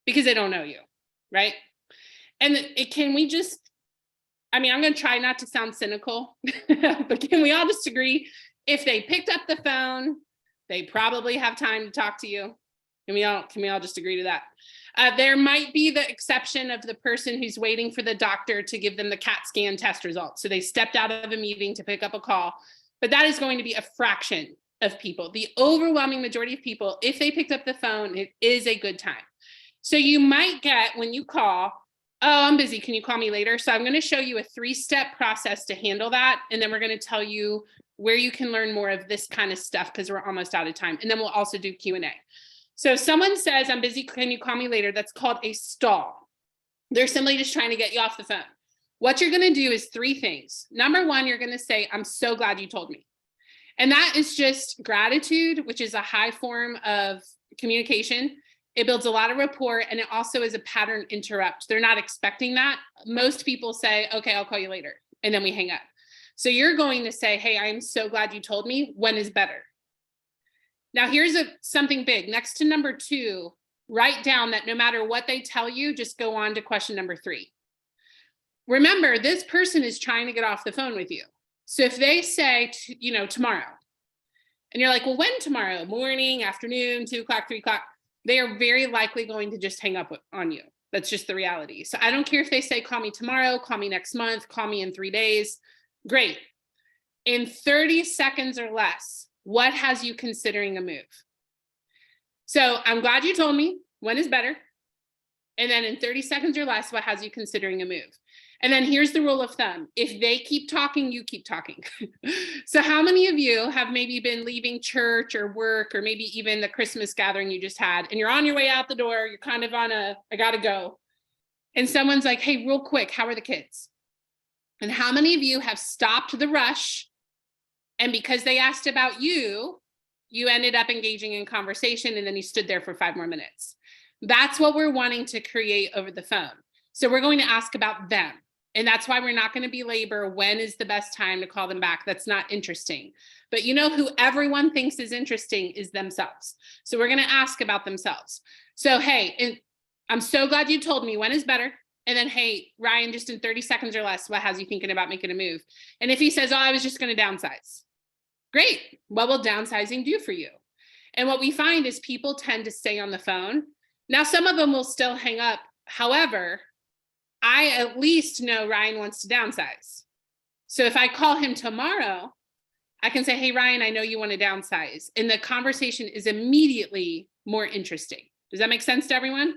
Because they don't know you, right? And I'm going to try not to sound cynical, but can we all just agree, if they picked up the phone, they probably have time to talk to you? Can we all just agree to that? There might be the exception of the person who's waiting for the doctor to give them the CAT scan test results. So they stepped out of a meeting to pick up a call, but that is going to be a fraction of people. The overwhelming majority of people, if they picked up the phone, it is a good time. So you might get, when you call, oh, I'm busy, can you call me later? So I'm going to show you a 3-step process to handle that. And then we're going to tell you where you can learn more of this kind of stuff, because we're almost out of time. And then we'll also do Q&A. So if someone says, I'm busy, can you call me later? That's called a stall. They're simply just trying to get you off the phone. What you're going to do is 3 things. Number 1, you're going to say, I'm so glad you told me. And that is just gratitude, which is a high form of communication. It builds a lot of rapport, and it also is a pattern interrupt. They're not expecting that. Most people say, okay, I'll call you later. And then we hang up. So you're going to say, hey, I'm so glad you told me. When is better? Now here's something big. Next to number 2, write down that no matter what they tell you, just go on to question number 3. Remember, this person is trying to get off the phone with you. So if they say, tomorrow, and you're like, well, when tomorrow? Morning, afternoon, 2 o'clock, 3 o'clock, they are very likely going to just hang up on you. That's just the reality. So I don't care if they say, call me tomorrow, call me next month, call me in 3 days. Great. in 30 seconds or less, what has you considering a move? So I'm glad you told me when is better. And then in 30 seconds or less, what has you considering a move? And then here's the rule of thumb. If they keep talking, you keep talking. So how many of you have maybe been leaving church or work, or maybe even the Christmas gathering you just had, and you're on your way out the door, you're kind of on a, I gotta go. And someone's like, hey, real quick, how are the kids? And how many of you have stopped the rush? And because they asked about you, you ended up engaging in conversation, and then you stood there for 5 more minutes. That's what we're wanting to create over the phone. So we're going to ask about them. And that's why we're not going to belabor when is the best time to call them back. That's not interesting. But you know who everyone thinks is interesting is themselves. So we're going to ask about themselves. So, hey, and I'm so glad you told me when is better. And then, hey, Ryan, just in 30 seconds or less, what has you thinking about making a move? And if he says, oh, I was just going to downsize. Great. What will downsizing do for you? And what we find is people tend to stay on the phone. Now, some of them will still hang up. However, I at least know Ryan wants to downsize. So if I call him tomorrow, I can say, hey, Ryan, I know you want to downsize. And the conversation is immediately more interesting. Does that make sense to everyone?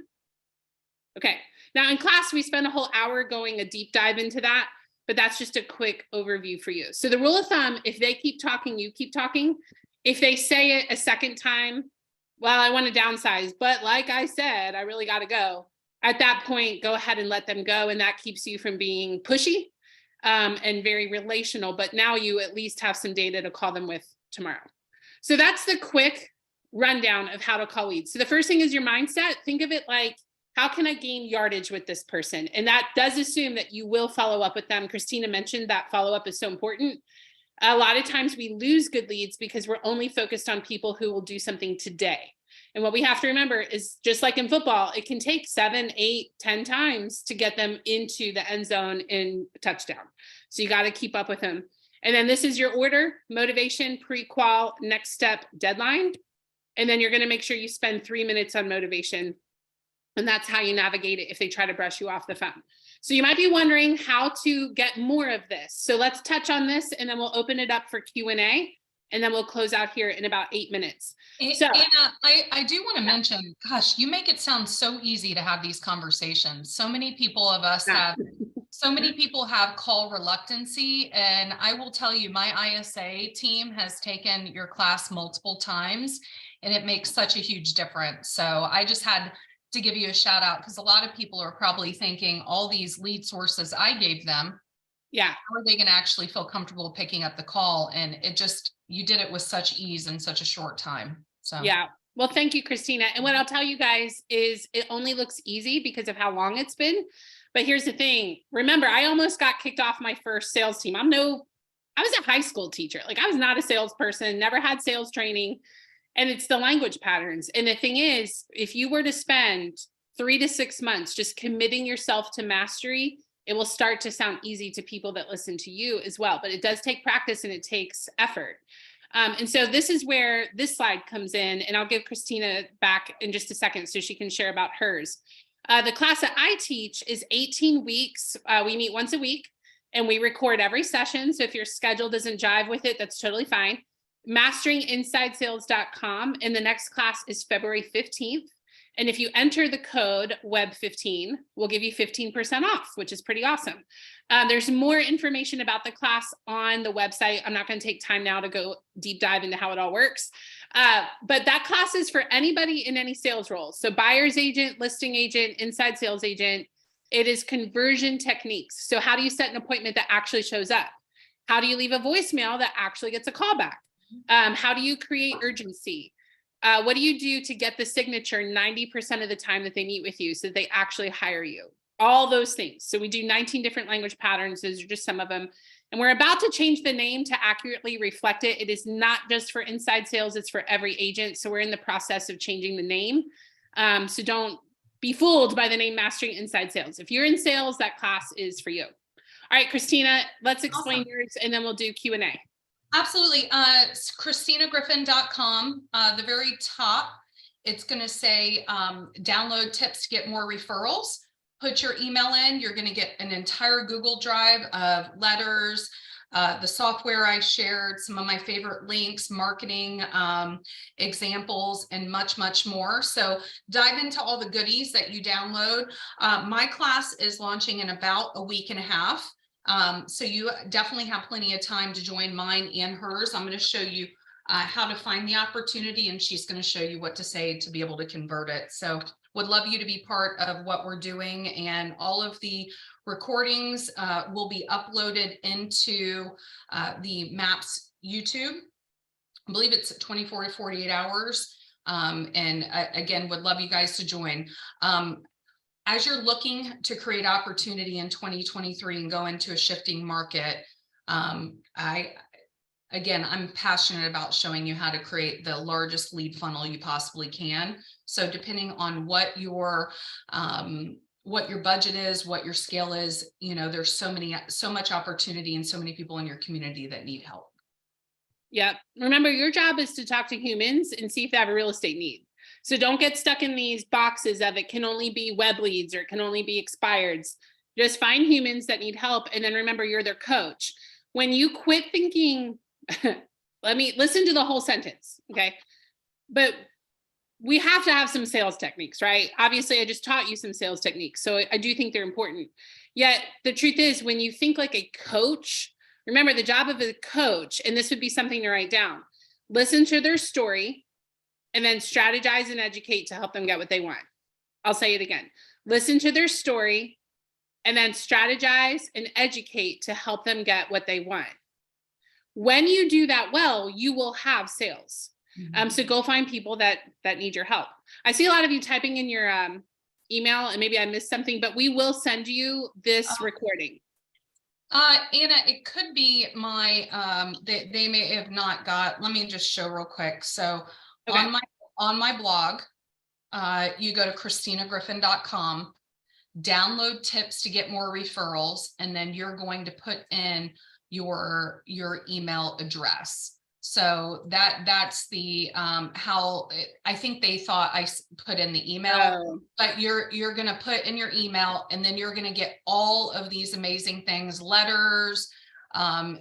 Okay. Now in class, we spend a whole hour going a deep dive into that, but that's just a quick overview for you. So the rule of thumb, if they keep talking, you keep talking. If they say it a second time, well, I want to downsize, but like I said, I really got to go. At that point, go ahead and let them go. And that keeps you from being pushy and very relational. But now you at least have some data to call them with tomorrow. So that's the quick rundown of how to call leads. So the first thing is your mindset. Think of it like, how can I gain yardage with this person? And that does assume that you will follow up with them. Christina mentioned that follow-up is so important. A lot of times we lose good leads because we're only focused on people who will do something today. And what we have to remember is, just like in football, it can take 7, 8, 10 times to get them into the end zone in touchdown. So you got to keep up with them. And then this is your order: motivation, pre-qual, next step, deadline. And then you're going to make sure you spend 3 minutes on motivation. And that's how you navigate it if they try to brush you off the phone. So you might be wondering how to get more of this. So let's touch on this, and then we'll open it up for Q&A. And then we'll close out here in about 8 minutes. So Anna, I do want to mention, gosh, you make it sound so easy to have these conversations. So many people have call reluctancy. And I will tell you, my ISA team has taken your class multiple times, and it makes such a huge difference. So I just had to give you a shout out, because a lot of people are probably thinking, all these lead sources I gave them, how are they going to actually feel comfortable picking up the call? And it just, you did it with such ease in such a short time. So yeah. Well, thank you, Christina. And what I'll tell you guys is it only looks easy because of how long it's been. But here's the thing. Remember, I almost got kicked off my first sales team. I was a high school teacher. Like, I was not a salesperson, never had sales training. And it's the language patterns. And the thing is, if you were to spend 3 to 6 months just committing yourself to mastery, it will start to sound easy to people that listen to you as well. But it does take practice and it takes effort. And so this is where this slide comes in, and I'll give Christina back in just a second so she can share about hers. The class that I teach is 18 weeks. We meet once a week and we record every session. So if your schedule doesn't jive with it, that's totally fine. masteringinsidesales.com. And the next class is February 15th. And if you enter the code WEB15, we'll give you 15% off, which is pretty awesome. There's more information about the class on the website. I'm not going to take time now to go deep dive into how it all works. But that class is for anybody in any sales roles. So buyer's agent, listing agent, inside sales agent. It is conversion techniques. So how do you set an appointment that actually shows up? How do you leave a voicemail that actually gets a call back? How do you create urgency? What do you do to get the signature 90% of the time that they meet with you so that they actually hire you? All those things. So we do 19 different language patterns. Those are just some of them. And we're about to change the name to accurately reflect it. It is not just for inside sales, it's for every agent. So we're in the process of changing the name. So don't be fooled by the name Mastering Inside Sales. If you're in sales, that class is for you. All right, Christina, let's explain yours, and then we'll do Q&A. Absolutely. ChristinaGriffin.com, the very top, it's going to say download tips to get more referrals. Put your email in. You're going to get an entire Google Drive of letters, the software I shared, some of my favorite links, marketing examples, and much, much more. So dive into all the goodies that you download. My class is launching in about a week and a half. So you definitely have plenty of time to join mine and hers. I'm going to show you how to find the opportunity, and she's going to show you what to say to be able to convert it. So would love you to be part of what we're doing, and all of the recordings will be uploaded into the MAPS YouTube. I believe it's 24 to 48 hours. Again, would love you guys to join. As you're looking to create opportunity in 2023 and go into a shifting market, Again, I'm passionate about showing you how to create the largest lead funnel you possibly can. So depending on what your budget is, what your scale is, you know, there's so much opportunity and so many people in your community that need help. Yep. Remember, your job is to talk to humans and see if they have a real estate need. So don't get stuck in these boxes of it can only be web leads or it can only be expireds. Just find humans that need help. And then remember, you're their coach. When you quit thinking, let me listen to the whole sentence. Okay. But we have to have some sales techniques, right? Obviously, I just taught you some sales techniques. So I do think they're important. Yet the truth is, when you think like a coach, remember the job of a coach, and this would be something to write down, listen to their story and then strategize and educate to help them get what they want. I'll say it again. Listen to their story and then strategize and educate to help them get what they want. When you do that well, you will have sales. So go find people that need your help. I see a lot of you typing in your email, and maybe I missed something, but we will send you this recording. Anna, it could be my, they may have not got, let me just show real quick. So okay. on my blog, you go to ChristinaGriffin.com, download tips to get more referrals, and then you're going to put in your email address. So that's the how I think they thought I put in the email, but you're going to put in your email, and then you're going to get all of these amazing things, letters,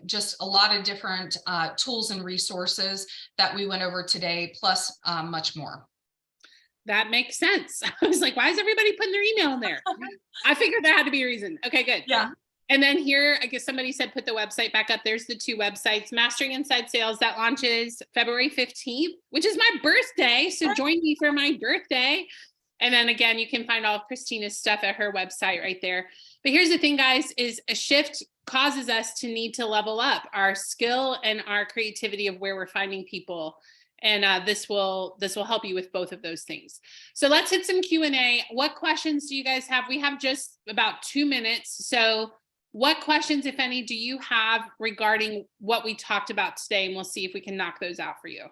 just a lot of different tools and resources that we went over today, plus much more. That makes sense. I was like, why is everybody putting their email in there? I figured there had to be a reason. Okay, good. Yeah. And then here, I guess somebody said, put the website back up. There's the two websites. Mastering Inside Sales, that launches February 15th, which is my birthday. So join me for my birthday. And then again, you can find all of Christina's stuff at her website right there. But here's the thing, guys, is a shift causes us to need to level up our skill and our creativity of where we're finding people. And this will help you with both of those things. So let's hit some Q&A. What questions do you guys have? We have just about 2 minutes. So what questions, if any, do you have regarding what we talked about today? And we'll see if we can knock those out for you.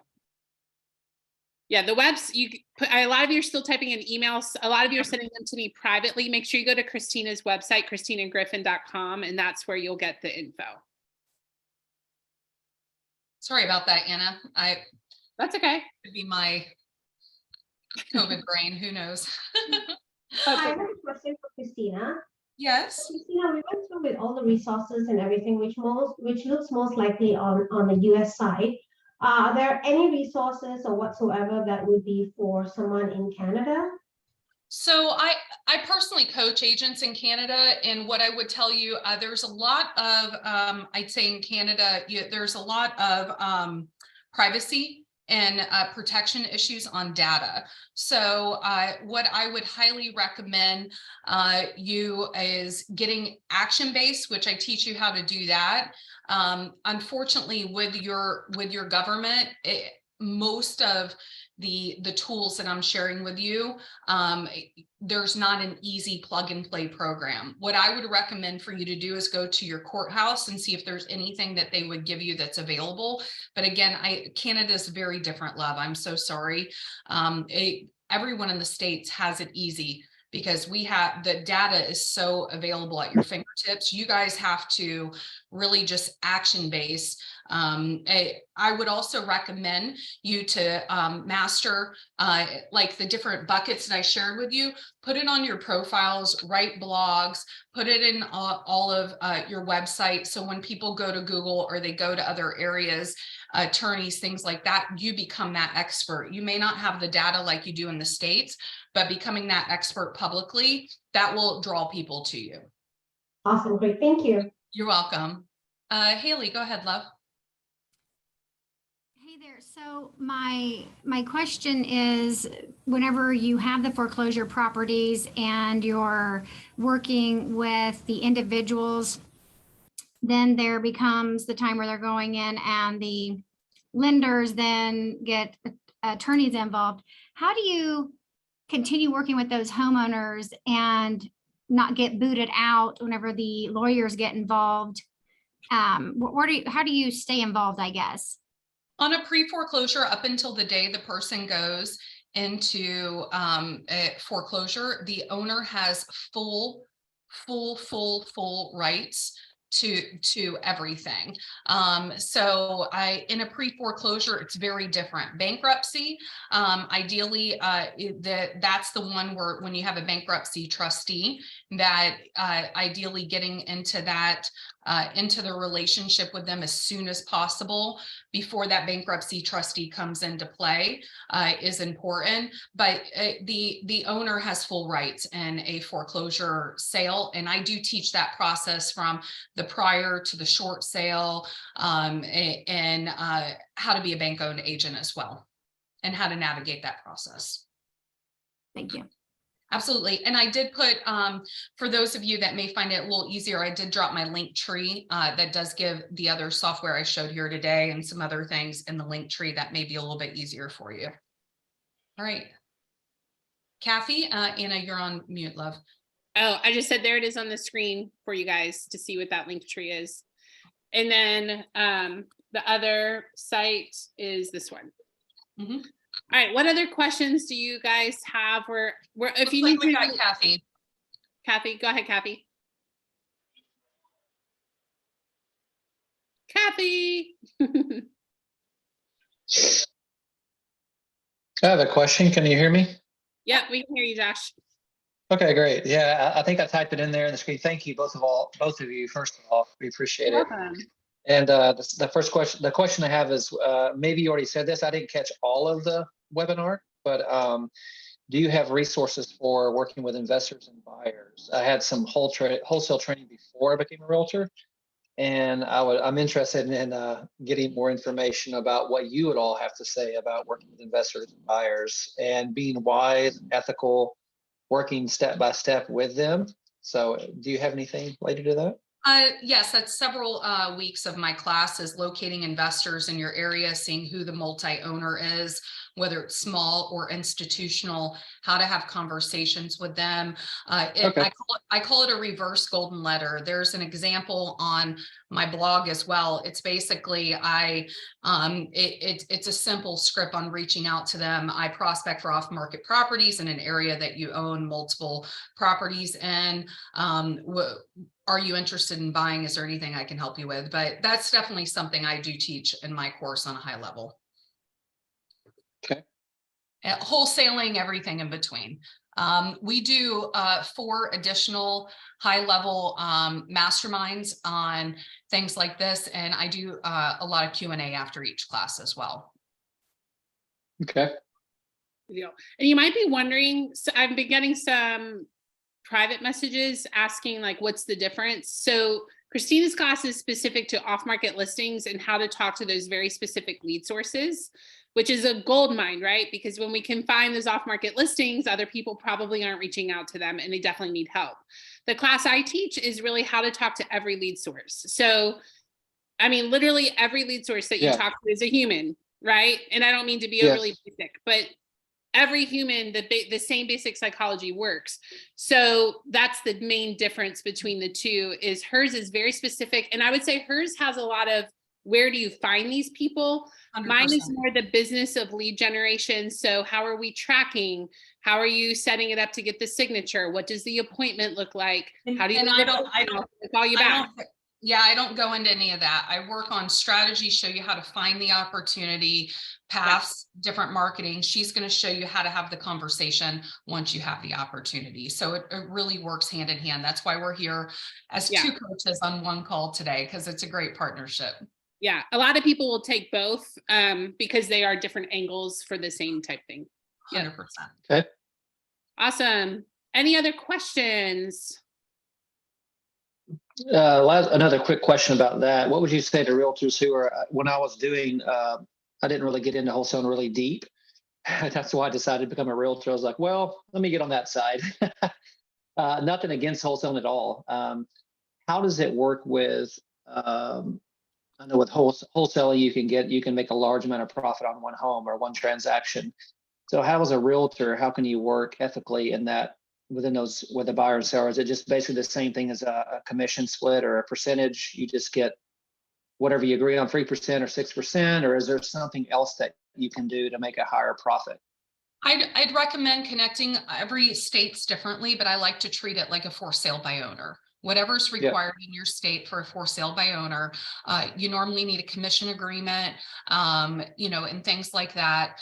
Yeah, the webs, a lot of you are still typing in emails. A lot of you are sending them to me privately. Make sure you go to Christina's website, ChristinaGriffin.com, and that's where you'll get the info. Sorry about that, Anna. That's okay. Could be my COVID brain. Who knows? I have a question for Christina. Yes. So Christina, we went through with all the resources and everything, which looks most likely on the US side. Are there any resources or whatsoever that would be for someone in Canada? So I personally coach agents in Canada, and what I would tell you, there's a lot of, I'd say in Canada, there's a lot of privacy and protection issues on data. So what I would highly recommend you is getting action-based, which I teach you how to do that. Unfortunately, with your government, most of the tools that I'm sharing with you, there's not an easy plug and play program. What I would recommend for you to do is go to your courthouse and see if there's anything that they would give you that's available. But again, Canada's very different, love. I'm so sorry. Everyone in the States has it easy because the data is so available at your fingertips. You guys have to really just action based. I would also recommend you to master like the different buckets that I shared with you. Put it on your profiles, write blogs, put it in all of your website. So when people go to Google or they go to other areas, attorneys, things like that, you become that expert. You may not have the data like you do in the States, but becoming that expert publicly, that will draw people to you. Awesome, great, thank you. You're welcome. Haley, go ahead, love. Hey there. So my question is, whenever you have the foreclosure properties and you're working with the individuals, then there becomes the time where they're going in and the lenders then get attorneys involved. How do you continue working with those homeowners and not get booted out whenever the lawyers get involved? How do you stay involved, I guess? On a pre-foreclosure, up until the day the person goes into a foreclosure, the owner has full rights to everything. So in a pre-foreclosure, it's very different. Bankruptcy, ideally, that's the one where when you have a bankruptcy trustee, that ideally getting into that into the relationship with them as soon as possible before that bankruptcy trustee comes into play is important. But the owner has full rights in a foreclosure sale, and I do teach that process from the prior to the short sale, and how to be a bank-owned agent as well, and how to navigate that process. Thank you. Absolutely. And I did put, for those of you that may find it a little easier, I did drop my link tree that does give the other software I showed here today and some other things in the link tree that may be a little bit easier for you. All right. Kathy, Anna, you're on mute, love. Oh, I just said there it is on the screen for you guys to see what that link tree is. And then the other site is this one. Mm-hmm. All right, what other questions do you guys have? If you need to got Kathy. Kathy, go ahead, Kathy. Kathy. I have a question. Can you hear me? Yeah, we can hear you, Josh. Okay, great. Yeah, I think I typed it in there in the screen. Thank you, both of you. First of all, we appreciate it. Welcome. And the first question, the question I have is, maybe you already said this. I didn't catch all of the webinar, but do you have resources for working with investors and buyers? I had some wholesale training before I became a realtor, and I'm interested in getting more information about what you would all have to say about working with investors and buyers and being wise, ethical, working step by step with them. So do you have anything related to that? Yes, that's several weeks of my class is locating investors in your area, seeing who the multi-owner is, whether it's small or institutional, how to have conversations with them. Okay. I call it a reverse golden letter. There's an example on my blog as well. It's basically it's a simple script on reaching out to them. I prospect for off-market properties in an area that you own multiple properties in. Are you interested in buying? Is there anything I can help you with? But that's definitely something I do teach in my course on a high level. Okay. Wholesaling, everything in between. We do 4 additional high-level masterminds on things like this, and I do a lot of Q&A after each class as well. Okay. And you might be wondering, so I've been getting some private messages asking like, what's the difference? So Christina's class is specific to off-market listings and how to talk to those very specific lead sources, which is a gold mine, right? Because when we can find those off-market listings, other people probably aren't reaching out to them and they definitely need help. The class I teach is really how to talk to every lead source. So, I mean, literally every lead source that you talk to is a human, right? And I don't mean to be overly basic, but every human, the same basic psychology works. So that's the main difference between the two is hers is very specific. And I would say hers has a lot of where do you find these people? 100%. Mine is more the business of lead generation. So how are we tracking? How are you setting it up to get the signature? What does the appointment look like? How do you? And I don't call you back. Yeah, I don't go into any of that. I work on strategy, show you how to find the opportunity, paths, different marketing. She's going to show you how to have the conversation once you have the opportunity. So it really works hand in hand. That's why we're here as two coaches on one call today, because it's a great partnership. Yeah, a lot of people will take both because they are different angles for the same type thing. 100%. Okay. Awesome. Any other questions? Another quick question about that. What would you say to realtors who are, when I was doing, I didn't really get into wholesaling really deep. That's why I decided to become a realtor. I was like, well, let me get on that side. Nothing against wholesaling at all. How does it work with, I know with wholesaling, you can make a large amount of profit on one home or one transaction. So how as a realtor, how can you work ethically in that within those with the buyer and seller? Is it just basically the same thing as a commission split or a percentage? You just get whatever you agree on, 3% or 6%, or is there something else that you can do to make a higher profit? I'd recommend connecting. Every state's differently, but I like to treat it like a for sale by owner. Whatever's required in your state for a for sale by owner, you normally need a commission agreement, and things like that.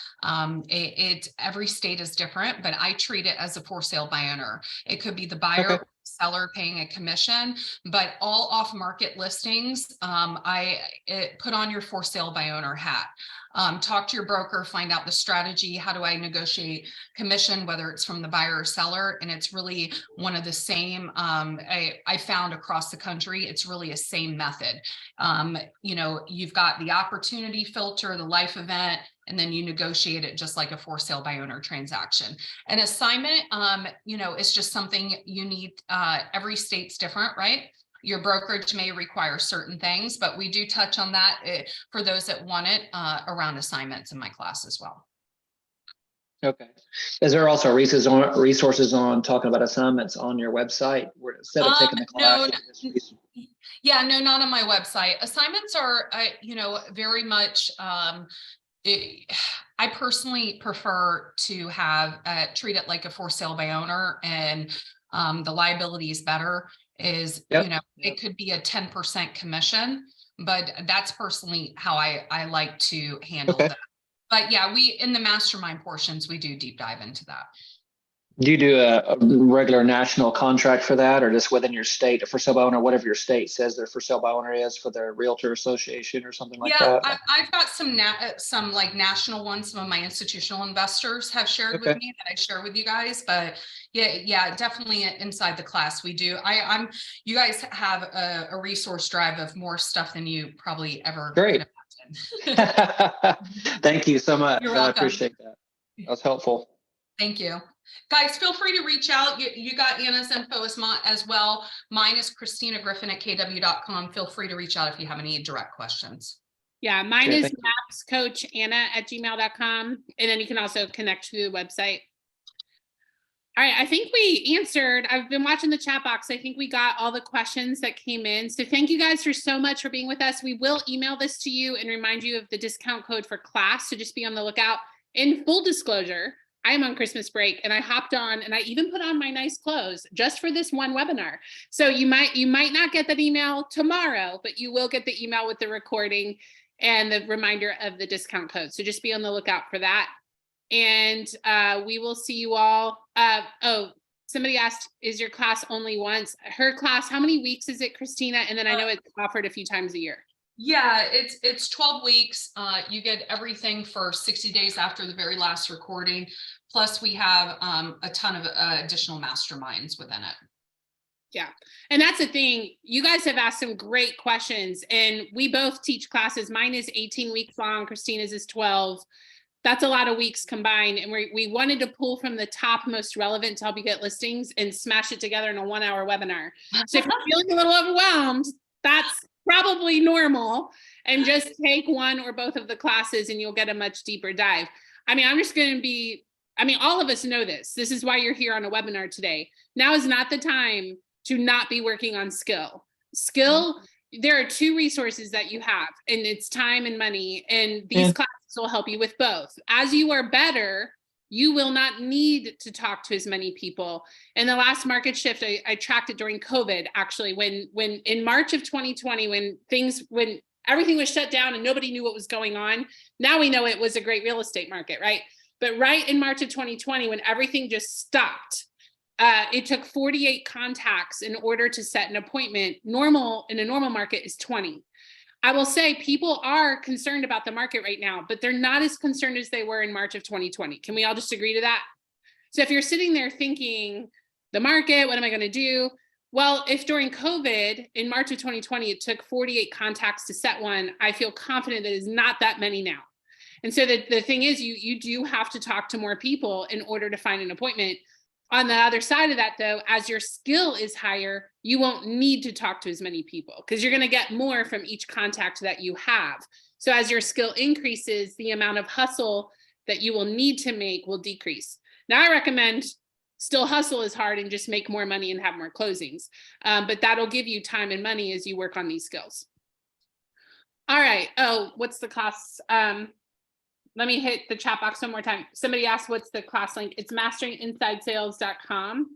Every state is different, but I treat it as a for sale by owner. It could be the buyer or seller paying a commission, but all off market listings, put on your for sale by owner hat. Talk to your broker, find out the strategy. How do I negotiate commission, whether it's from the buyer or seller? And it's really one of the same, I found across the country, it's really a same method. You've got the opportunity filter, the life event, and then you negotiate it just like a for sale by owner transaction. An assignment, it's just something you need. Every state's different, right? Your brokerage may require certain things, but we do touch on that for those that want it around assignments in my class as well. Okay. Is there also resources on talking about assignments on your website where instead of taking the class? No, not on my website. Assignments are, very much, I personally prefer to have treat it like a for sale by owner, and the liability is better. It could be a 10% commission, but that's personally how I like to handle that. But yeah, we in the mastermind portions, we do deep dive into that. Do you do a regular national contract for that, or just within your state, for sale by owner, whatever your state says their for sale by owner is for their realtor association or something like that? Yeah, I've got some like national ones. Some of my institutional investors have shared with me that I share with you guys. But yeah, definitely inside the class we do. You guys have a resource drive of more stuff than you probably ever could imagine. Thank you so much. You're welcome. I appreciate that. That was helpful. Thank you. Guys, feel free to reach out. You got Anna's info as well. Mine is Christina Griffin at kw.com. Feel free to reach out if you have any direct questions. Yeah, mine is mapscoachanna@gmail.com. And then you can also connect to the website. All right, I think we answered. I've been watching the chat box. I think we got all the questions that came in. So thank you guys so much for being with us. We will email this to you and remind you of the discount code for class. So just be on the lookout. In full disclosure, I am on Christmas break and I hopped on and I even put on my nice clothes just for this one webinar. So you might not get that email tomorrow, but you will get the email with the recording and the reminder of the discount code. So just be on the lookout for that. And we will see you all. Somebody asked, is your class only once? Her class, how many weeks is it, Christina? And then I know it's offered a few times a year. Yeah, it's 12 weeks. You get everything for 60 days after the very last recording. Plus we have a ton of additional masterminds within it. Yeah. And that's the thing. You guys have asked some great questions and we both teach classes. Mine is 18 weeks long. Christina's is 12. That's a lot of weeks combined. And we wanted to pull from the top most relevant to help you get listings and smash it together in a 1-hour webinar. So if you're feeling a little overwhelmed, that's probably normal, and just take one or both of the classes and you'll get a much deeper dive. I mean, all of us know this. This is why you're here on a webinar today. Now is not the time to not be working on skill. Skill there are two resources that you have, and it's time and money, and these classes will help you with both. As you are better, you will not need to talk to as many people. In the last market shift, I tracked it during COVID, actually, when in March of 2020, when everything was shut down and nobody knew what was going on. Now we know it was a great real estate market, right? But right in March of 2020, when everything just stopped, it took 48 contacts in order to set an appointment. Normal in a normal market is 20. I will say people are concerned about the market right now, but they're not as concerned as they were in March of 2020. Can we all just agree to that? So if you're sitting there thinking, the market, what am I going to do? Well, if during COVID in March of 2020, it took 48 contacts to set one, I feel confident that it's not that many now. And so the thing is, you do have to talk to more people in order to find an appointment. On the other side of that, though, as your skill is higher, you won't need to talk to as many people because you're going to get more from each contact that you have. So as your skill increases, the amount of hustle that you will need to make will decrease. Now, I recommend still hustle as hard and just make more money and have more closings. But that'll give you time and money as you work on these skills. All right. Oh, what's the class? Let me hit the chat box one more time. Somebody asked, what's the class link? It's masteringinsidesales.com.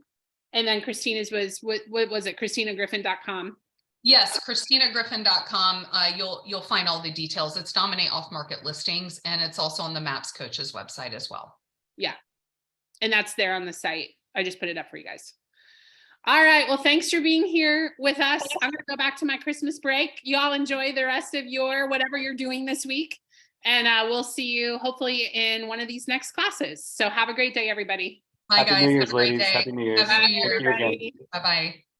And then Christina's was, what was it? ChristinaGriffin.com. Yes, ChristinaGriffin.com. You'll find all the details. It's Dominate Off Market Listings, and it's also on the Maps Coaches website as well. Yeah. And that's there on the site. I just put it up for you guys. All right. Well, thanks for being here with us. I'm going to go back to my Christmas break. You all enjoy the rest of your whatever you're doing this week. And we'll see you hopefully in one of these next classes. So have a great day, everybody. Bye, Happy guys. New Have Year's, a great ladies. day. Happy New Year's. Happy New Thank Year. you again. Bye-bye.